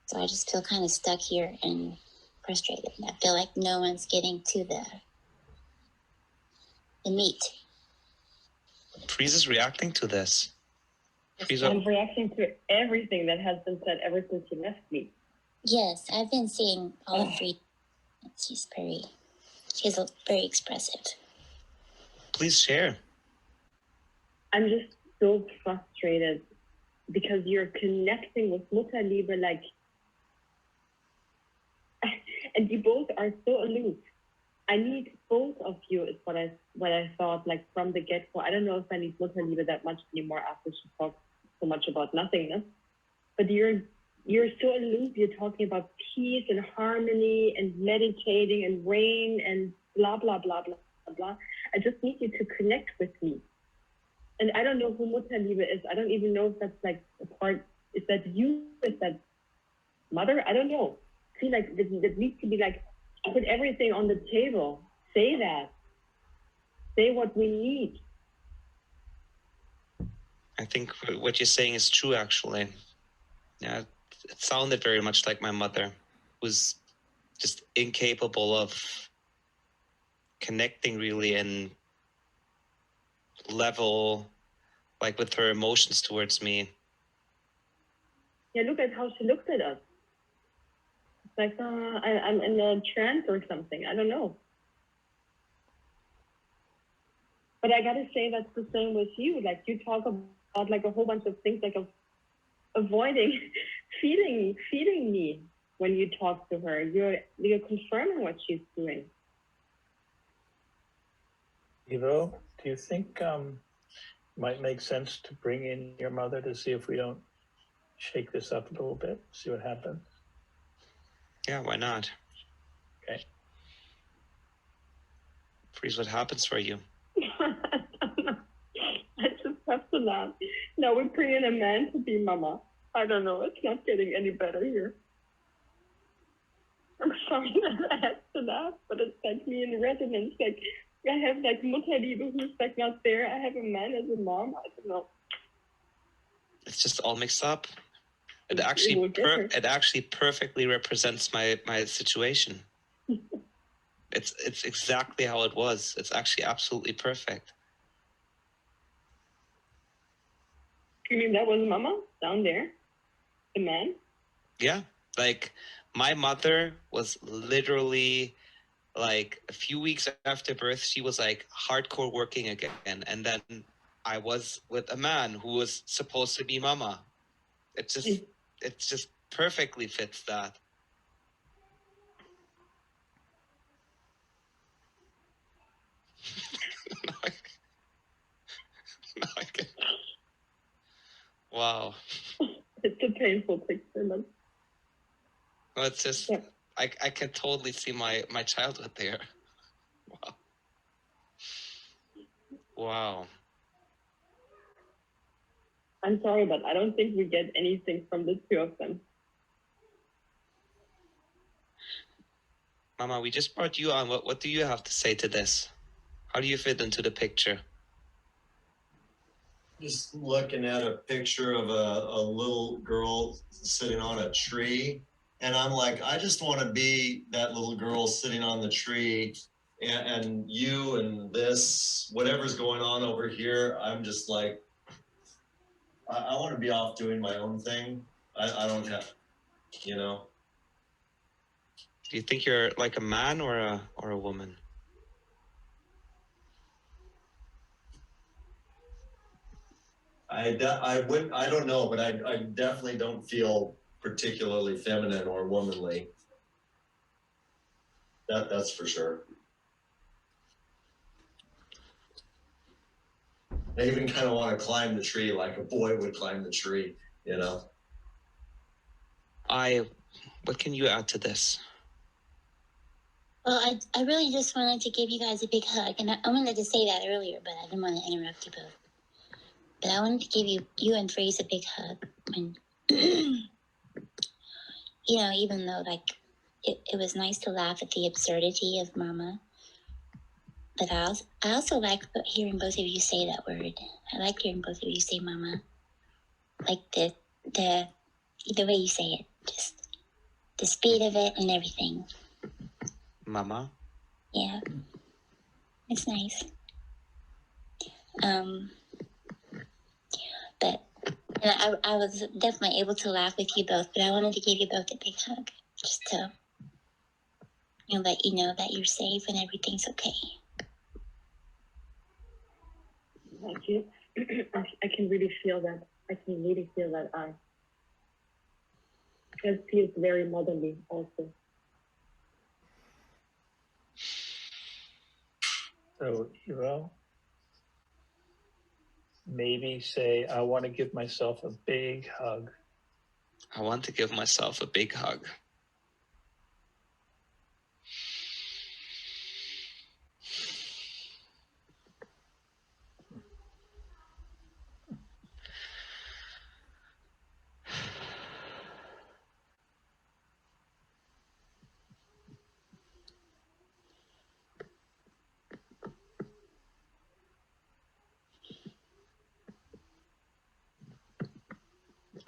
So I just feel kind of stuck here and frustrated. I feel like no one's getting to the meat. Freeze is reacting to this. I'm reacting to everything that has been said ever since you left me. Yes, I've been seeing all of Freeze. She's very expressive. Please share. I'm just so frustrated because you're connecting with Mutterliebe and you both are so aloof. I need both of you is what I thought like from the get-go. I don't know if I need Mutterliebe that much anymore after she talks so much about nothingness. But you're so aloof. You're talking about peace and harmony and meditating and rain and blah blah blah blah blah. I just need you to connect with me. And I don't know who Mutterliebe is. I don't even know if that's like a part. Is that you? Is that mother? I don't know. See, like that needs to be like put everything on the table. Say that. Say what we need. I think what you're saying is true, actually. Yeah, it sounded very much like my mother, was just incapable of connecting really and level, like with her emotions towards me. Yeah, look at how she looked at us. It's like I'm in a trance or something. I don't know. But I gotta say that's the same with you. Like you talk about like a whole bunch of things, like avoiding feeding me when you talk to her. You're confirming what she's doing. Ivo, do you think might make sense to bring in your mother to see if we don't shake this up a little bit, see what happens? Yeah, why not? Okay. Freeze, what happens for you? I just have to laugh. Now we're bringing a man to be mama. I don't know. It's not getting any better here. I'm sorry that I have to laugh, but it's like me in resonance. Like I have like Mutterliebe who's like not there. I have a man as a mom. I don't know. It's just all mixed up. It actually perfectly represents my situation. It's exactly how it was. It's actually absolutely perfect. You mean that was mama down there? The man? Yeah, like my mother was literally like a few weeks after birth, she was like hardcore working again. And then I was with a man who was supposed to be mama. It just perfectly fits that. Wow. It's a painful picture, man. Well, it's just, yeah. I can totally see my childhood there. Wow. Wow. I'm sorry, but I don't think we get anything from the two of them. Mama, we just brought you on. What do you have to say to this? How do you fit into the picture? Just looking at a picture of a little girl sitting on a tree. And I'm like, I just want to be that little girl sitting on the tree, and you and this, whatever's going on over here, I'm just like, I want to be off doing my own thing. I don't have, you know. Do you think you're like a man or a woman? I don't know, but I definitely don't feel particularly feminine or womanly. That's for sure. I even kind of want to climb the tree like a boy would climb the tree, you know. What can you add to this? Well, I really just wanted to give you guys a big hug, and I wanted to say that earlier, but I didn't want to interrupt you both. But I wanted to give you and Freeze a big hug. And, you know, even though, like, it was nice to laugh at the absurdity of Mama, but I also like hearing both of you say that word. I like hearing both of you say Mama. Like the way you say it, just the speed of it and everything. Mama? Yeah, it's nice. But I was definitely able to laugh with you both, but I wanted to give you both a big hug, just to, you know, let you know that you're safe and everything's okay. Thank you. I can really feel that. I can really feel that. It feels very motherly also. So, Evo, maybe say, I want to give myself a big hug. I want to give myself a big hug.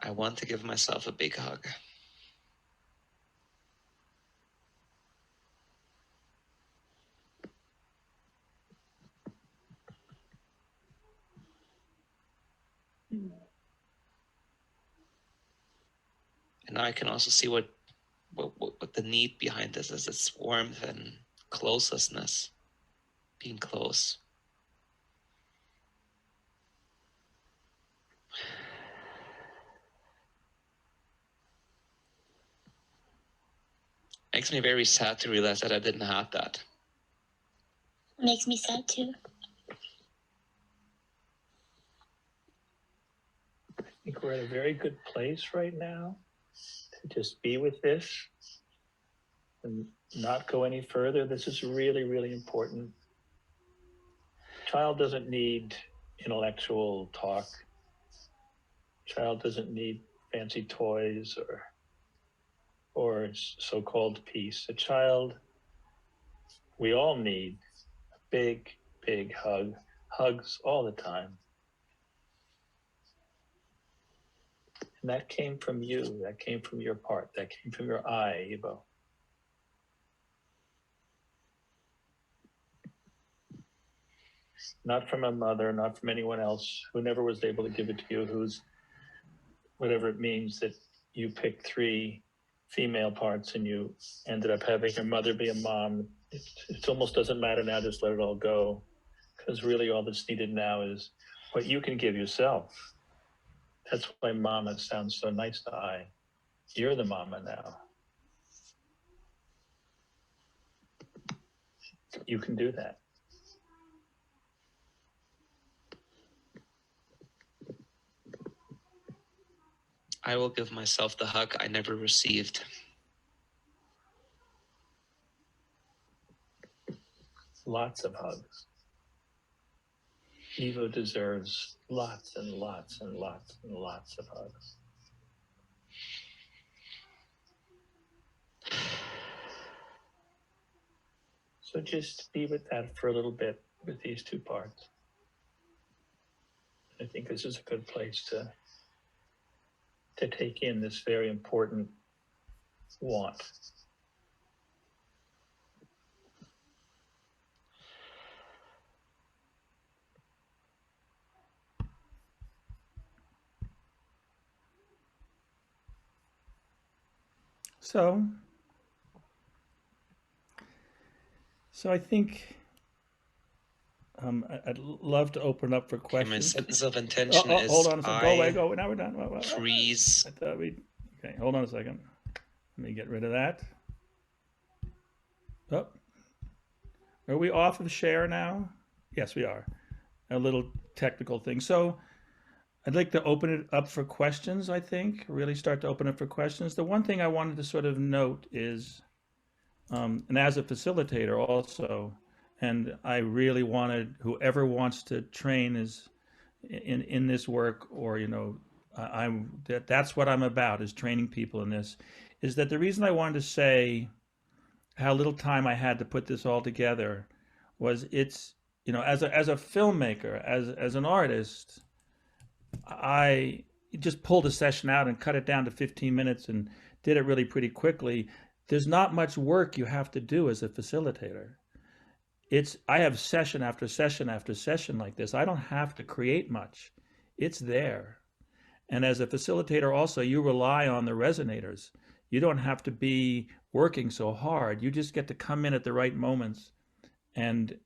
I want to give myself a big hug. And I can also see what the need behind this is. It's warmth and closelessness, being close. Makes me very sad to realize that I didn't have that. It makes me sad too. I think we're at a very good place right now to just be with this and not go any further. This is really, really important. Child doesn't need intellectual talk. Child doesn't need fancy toys or so-called peace. A child, we all need a big, big hug. Hugs all the time. And that came from you. That came from your part. That came from your eye, Evo. Not from a mother, not from anyone else who never was able to give it to you, who's, whatever it means that you picked 3 female parts and you ended up having your mother be a mom. It almost doesn't matter now, just let it all go. Because really all that's needed now is what you can give yourself. That's why mama sounds so nice to I. You're the mama now. You can do that. I will give myself the hug I never received. Lots of hugs. Evo deserves lots and lots and lots and lots of hugs. So just be with that for a little bit. with these two parts. I think this is a good place to take in this very important want. So I think I'd love to open up for Okay, my questions. sentence of intention is Hold on a second. Go away. I Go. Now we're done. freeze. I thought we. Okay, hold on a second. Let me get rid of that. Oh, are we off of share now? Yes, we are. A little technical thing. So I'd like to open it up for questions, I think. Really start to open it for questions. The one thing I wanted to sort of note is, and as a facilitator also, and I really wanted whoever wants to train is in this work, or that's what I'm about, is training people in this, is that the reason I wanted to say how little time I had to put this all together was it's, as a filmmaker, as an artist, I just pulled a session out and cut it down to 15 minutes and did it really pretty quickly. There's not much work you have to do as a facilitator. I have session after session after session like this. I don't have to create much. It's there. And as a facilitator also, you rely on the resonators. You don't have to be working so hard. You just get to come in at the right moments and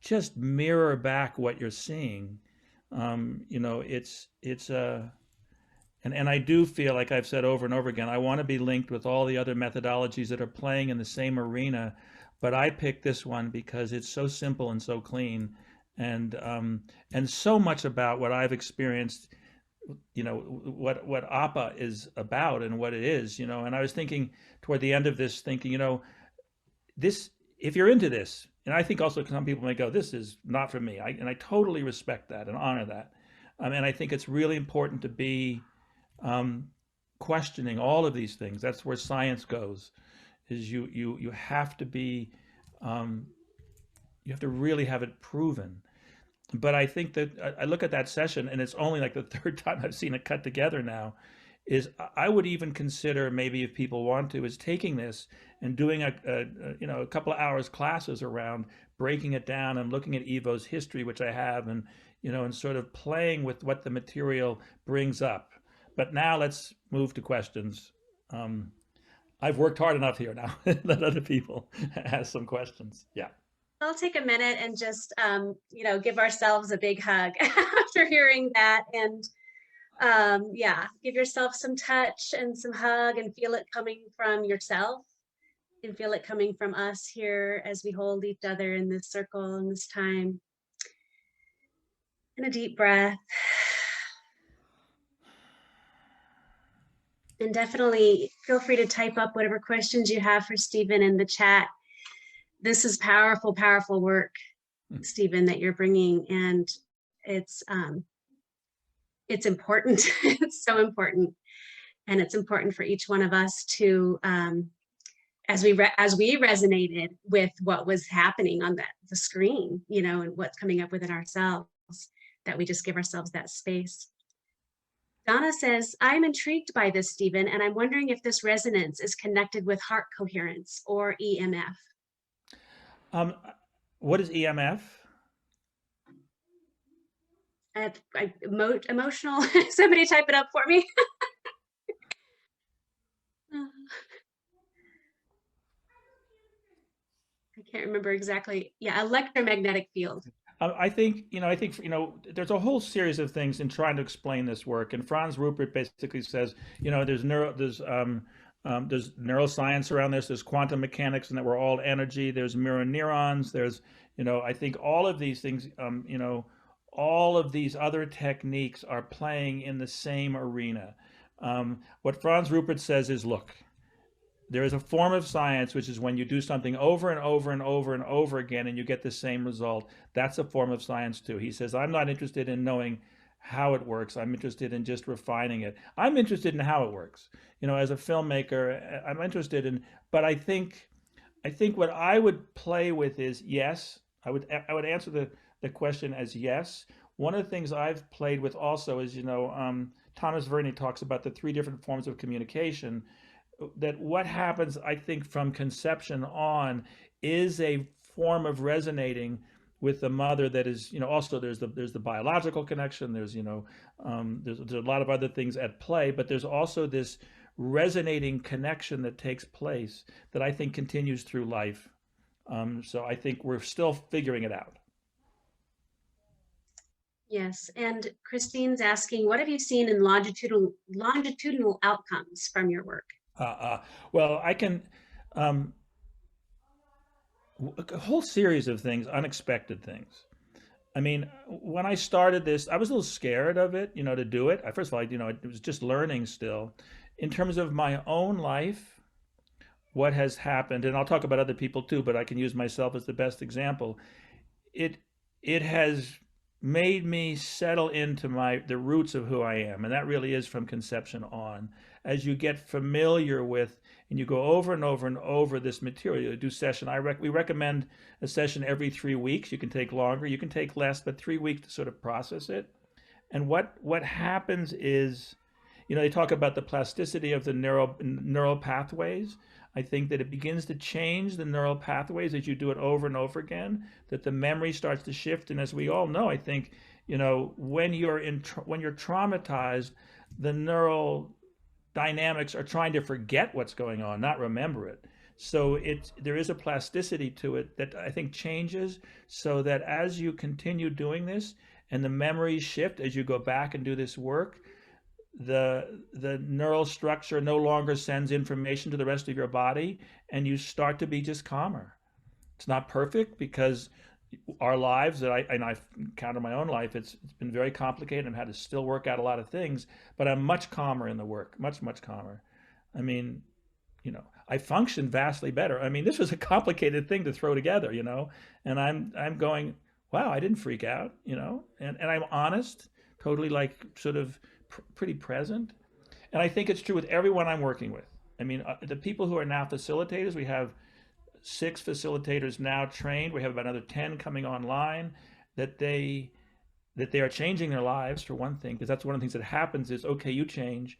just mirror back what you're seeing. And I do feel like I've said over and over again, I want to be linked with all the other methodologies that are playing in the same arena, but I picked this one because it's so simple and so clean, and so much about what I've experienced, what APPAH is about and what it is, and I was thinking toward the end of this, this, if you're into this, and I think also some people may go, this is not for me, and I totally respect that and honor that. And I think it's really important to be questioning all of these things. That's where science goes, is you have to be, you have to really have it proven. But I think that I look at that session, and it's only like the third time I've seen it cut together now, is I would even consider, maybe if people want to, is taking this and doing a couple of hours classes around breaking it down and looking at Evo's history, which I have, and and sort of playing with what the material brings up. But now let's move to questions. I've worked hard enough here now. Let other people ask some questions. Yeah. I'll take a minute and just, give ourselves a big hug after hearing that. And give yourself some touch and some hug, and feel it coming from yourself and feel it coming from us here as we hold each other in this circle in this time. And a deep breath. And definitely feel free to type up whatever questions you have for Stephen in the chat. This is powerful, powerful work, Stephen, that you're bringing, and it's important. It's so important, and it's important for each one of us to, as we resonated with what was happening on the screen, and what's coming up within ourselves, that we just give ourselves that space. Donna says, I'm intrigued by this, Stephen, and I'm wondering if this resonance is connected with heart coherence or EMF. What is EMF? Emotional. Somebody type it up for me. I can't remember exactly. Yeah, electromagnetic field. I think there's a whole series of things in trying to explain this work, and Franz Ruppert basically says, there's neuroscience around this, there's quantum mechanics, and that we're all energy, there's mirror neurons, there's, I think all of these things, all of these other techniques are playing in the same arena. What Franz Ruppert says is, look, there is a form of science which is when you do something over and over and over and over again and you get the same result. That's a form of science too. He says, I'm not interested in knowing how it works. I'm interested in just refining it. I'm interested in how it works. As a filmmaker, I'm interested in, but I think what I would play with is, yes, I would answer the question as yes. One of the things I've played with also is, Thomas Verney talks about the 3 different forms of communication, that what happens, I think, from conception on is a form of resonating with the mother that is, also there's the biological connection, there's a lot of other things at play, but there's also this resonating connection that takes place that I think continues through life. So I think we're still figuring it out. Yes, and Christine's asking, what have you seen in longitudinal outcomes from your work? Well, I can, a whole series of things, unexpected things. I mean, when I started this, I was a little scared of it, to do it. First of all, it was just learning still. In terms of my own life, what has happened, and I'll talk about other people too, but I can use myself as the best example. It has made me settle into the roots of who I am, and that really is from conception on. As you get familiar with, and you go over and over and over this material, you do session. We recommend a session every 3 weeks. You can take longer, you can take less, but 3 weeks to sort of process it. And what happens is, they talk about the plasticity of the neural pathways. I think that it begins to change the neural pathways as you do it over and over again, that the memory starts to shift. And as we all know, I think, when you're traumatized, the neural dynamics are trying to forget what's going on, not remember it. So there is a plasticity to it that I think changes, so that as you continue doing this and the memories shift as you go back and do this work, the neural structure no longer sends information to the rest of your body, and you start to be just calmer. It's not perfect, because our lives, I've encountered my own life, it's been very complicated. I've had to still work out a lot of things, but I'm much calmer in the work, much calmer. I mean, I function vastly better. I mean, this was a complicated thing to throw together, and I'm going, wow, I didn't freak out, and I'm honest, totally, like, sort of pretty present. And I think it's true with everyone I'm working with. I mean, the people who are now facilitators, we have 6 facilitators now trained. We have about another 10 coming online, that they are changing their lives, for one thing, because that's one of the things that happens is, okay, you change,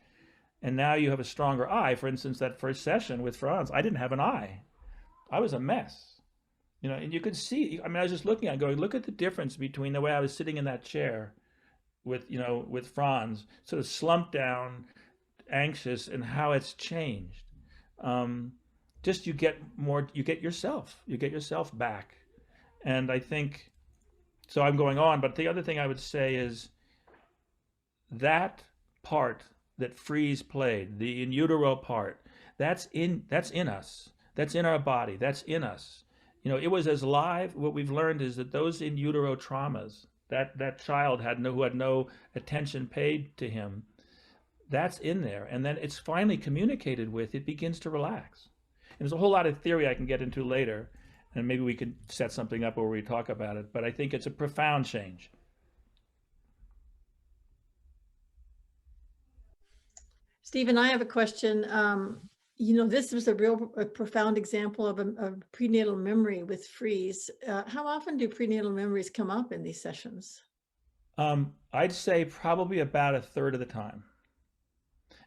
and now you have a stronger eye. For instance, that first session with Franz, I didn't have an eye. I was a mess, and you could see, I mean, I was just looking at it going, look at the difference between the way I was sitting in that chair with Franz, sort of slumped down, anxious, and how it's changed. Just you get yourself back. And I think, so I'm going on, but the other thing I would say is that part that Freeze played, the in utero part, that's in us. That's in our body. That's in us. It was as live. What we've learned is that those in utero traumas, that child who had no attention paid to him, that's in there. And then it's finally communicated with, it begins to relax. And there's a whole lot of theory I can get into later, and maybe we could set something up where we talk about it, but I think it's a profound change. Stephen, I have a question. This was a profound example of a prenatal memory with Freeze. How often do prenatal memories come up in these sessions? I'd say probably about 1/3 of the time.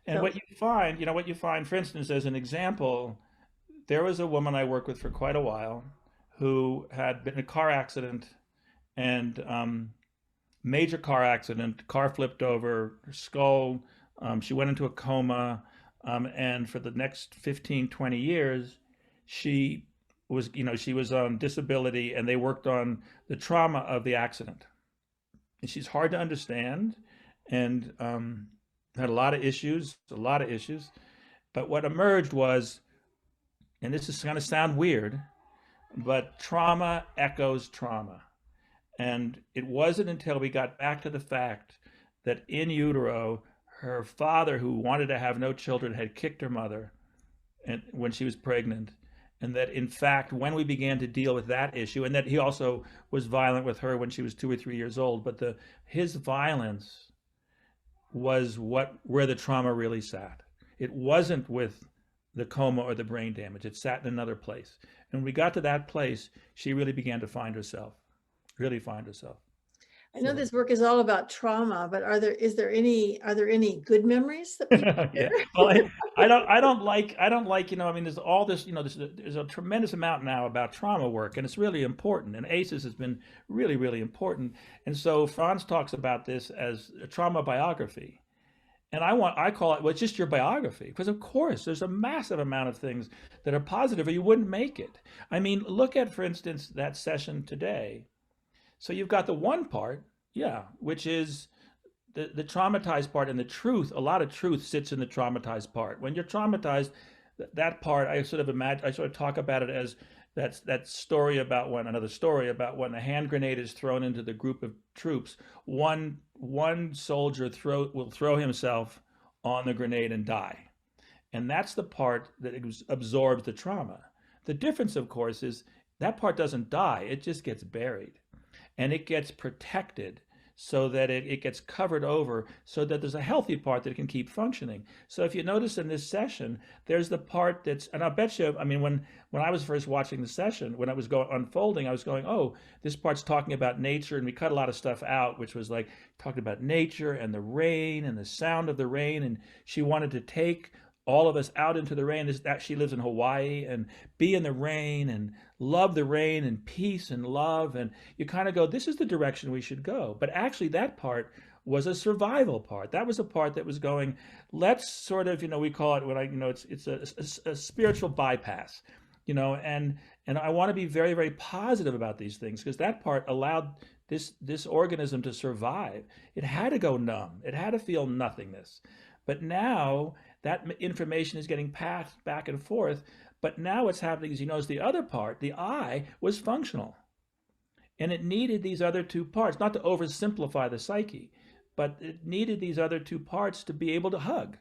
And what you find, for instance, as an example, there was a woman I worked with for quite a while who had been in a car accident, and major car accident, car flipped over, her skull, she went into a coma, and for the next 15, 20 years, she was on disability, and they worked on the trauma of the accident. And she's hard to understand, and had a lot of issues. But what emerged was, and this is going to sound weird, but trauma echoes trauma. And it wasn't until we got back to the fact that in utero, her father, who wanted to have no children, had kicked her mother when she was pregnant. And that, in fact, when we began to deal with that issue, and that he also was violent with her when she was 2 or 3 years old, but his violence was where the trauma really sat. It wasn't with the coma or the brain damage. It sat in another place. And when we got to that place, she really began to find herself, really find herself. I know this work is all about trauma, but are there any good memories that people Yeah. share? Well, I don't like, I mean, there's all this, there's a tremendous amount now about trauma work, and it's really important. And ACEs has been really, really important. And so Franz talks about this as a trauma biography. And I call it, well, it's just your biography, because of course there's a massive amount of things that are positive or you wouldn't make it. I mean, look at, for instance, that session today. So you've got the one part, yeah, which is the traumatized part, and the truth. A lot of truth sits in the traumatized part. When you're traumatized, that part, I sort of talk about it as that story about another story about when a hand grenade is thrown into the group of troops, one soldier will throw himself on the grenade and die. And that's the part that absorbs the trauma. The difference, of course, is that part doesn't die, it just gets buried. And it gets protected so that it gets covered over, so that there's a healthy part that can keep functioning. So if you notice in this session, there's the part that's, and I'll bet you, I mean, when I was first watching the session, when I was unfolding, I was going, oh, this part's talking about nature, and we cut a lot of stuff out, which was like talking about nature and the rain and the sound of the rain, and she wanted to take all of us out into the rain. That she lives in Hawaii, and be in the rain and love the rain and peace and love. And you kind of go, this is the direction we should go. But actually that part was a survival part. That was a part that was going, let's sort of, we call it it's a spiritual bypass, and I want to be very, very positive about these things, because that part allowed this organism to survive. It had to go numb. It had to feel nothingness. But now that information is getting passed back and forth. But now what's happening is, the other part, the I, was functional. And it needed these other two parts, not to oversimplify the psyche, but it needed these other two parts to be able to hug,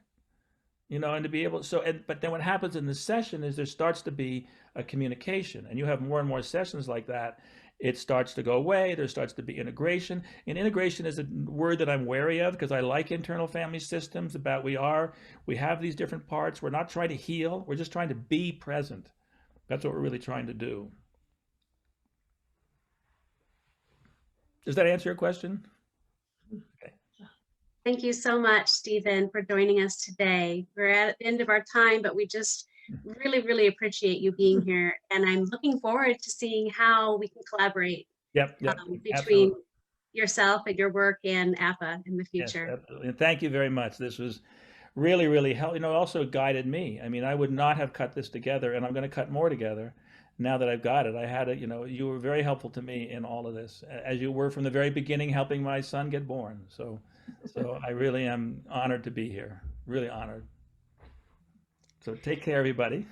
and to be able, but then what happens in the session is there starts to be a communication, and you have more and more sessions like that. It starts to go away. There starts to be integration. And integration is a word that I'm wary of, because I like internal family systems about we have these different parts. We're not trying to heal. We're just trying to be present. That's what we're really trying to do. Does that answer your question? Okay. Thank you so much, Stephen, for joining us today. We're at the end of our time, but we just really, really appreciate you being here. And I'm looking forward to seeing how we can collaborate between Absolutely. yourself and your work and APPAH in the future. Yes, absolutely. And thank you very much. This was really, really helpful. It also guided me. I mean, I would not have cut this together, and I'm going to cut more together now that I've got it. I had it, you were very helpful to me in all of this, as you were from the very beginning, helping my son get born. So I really am honored to be here, really honored. So take care, everybody.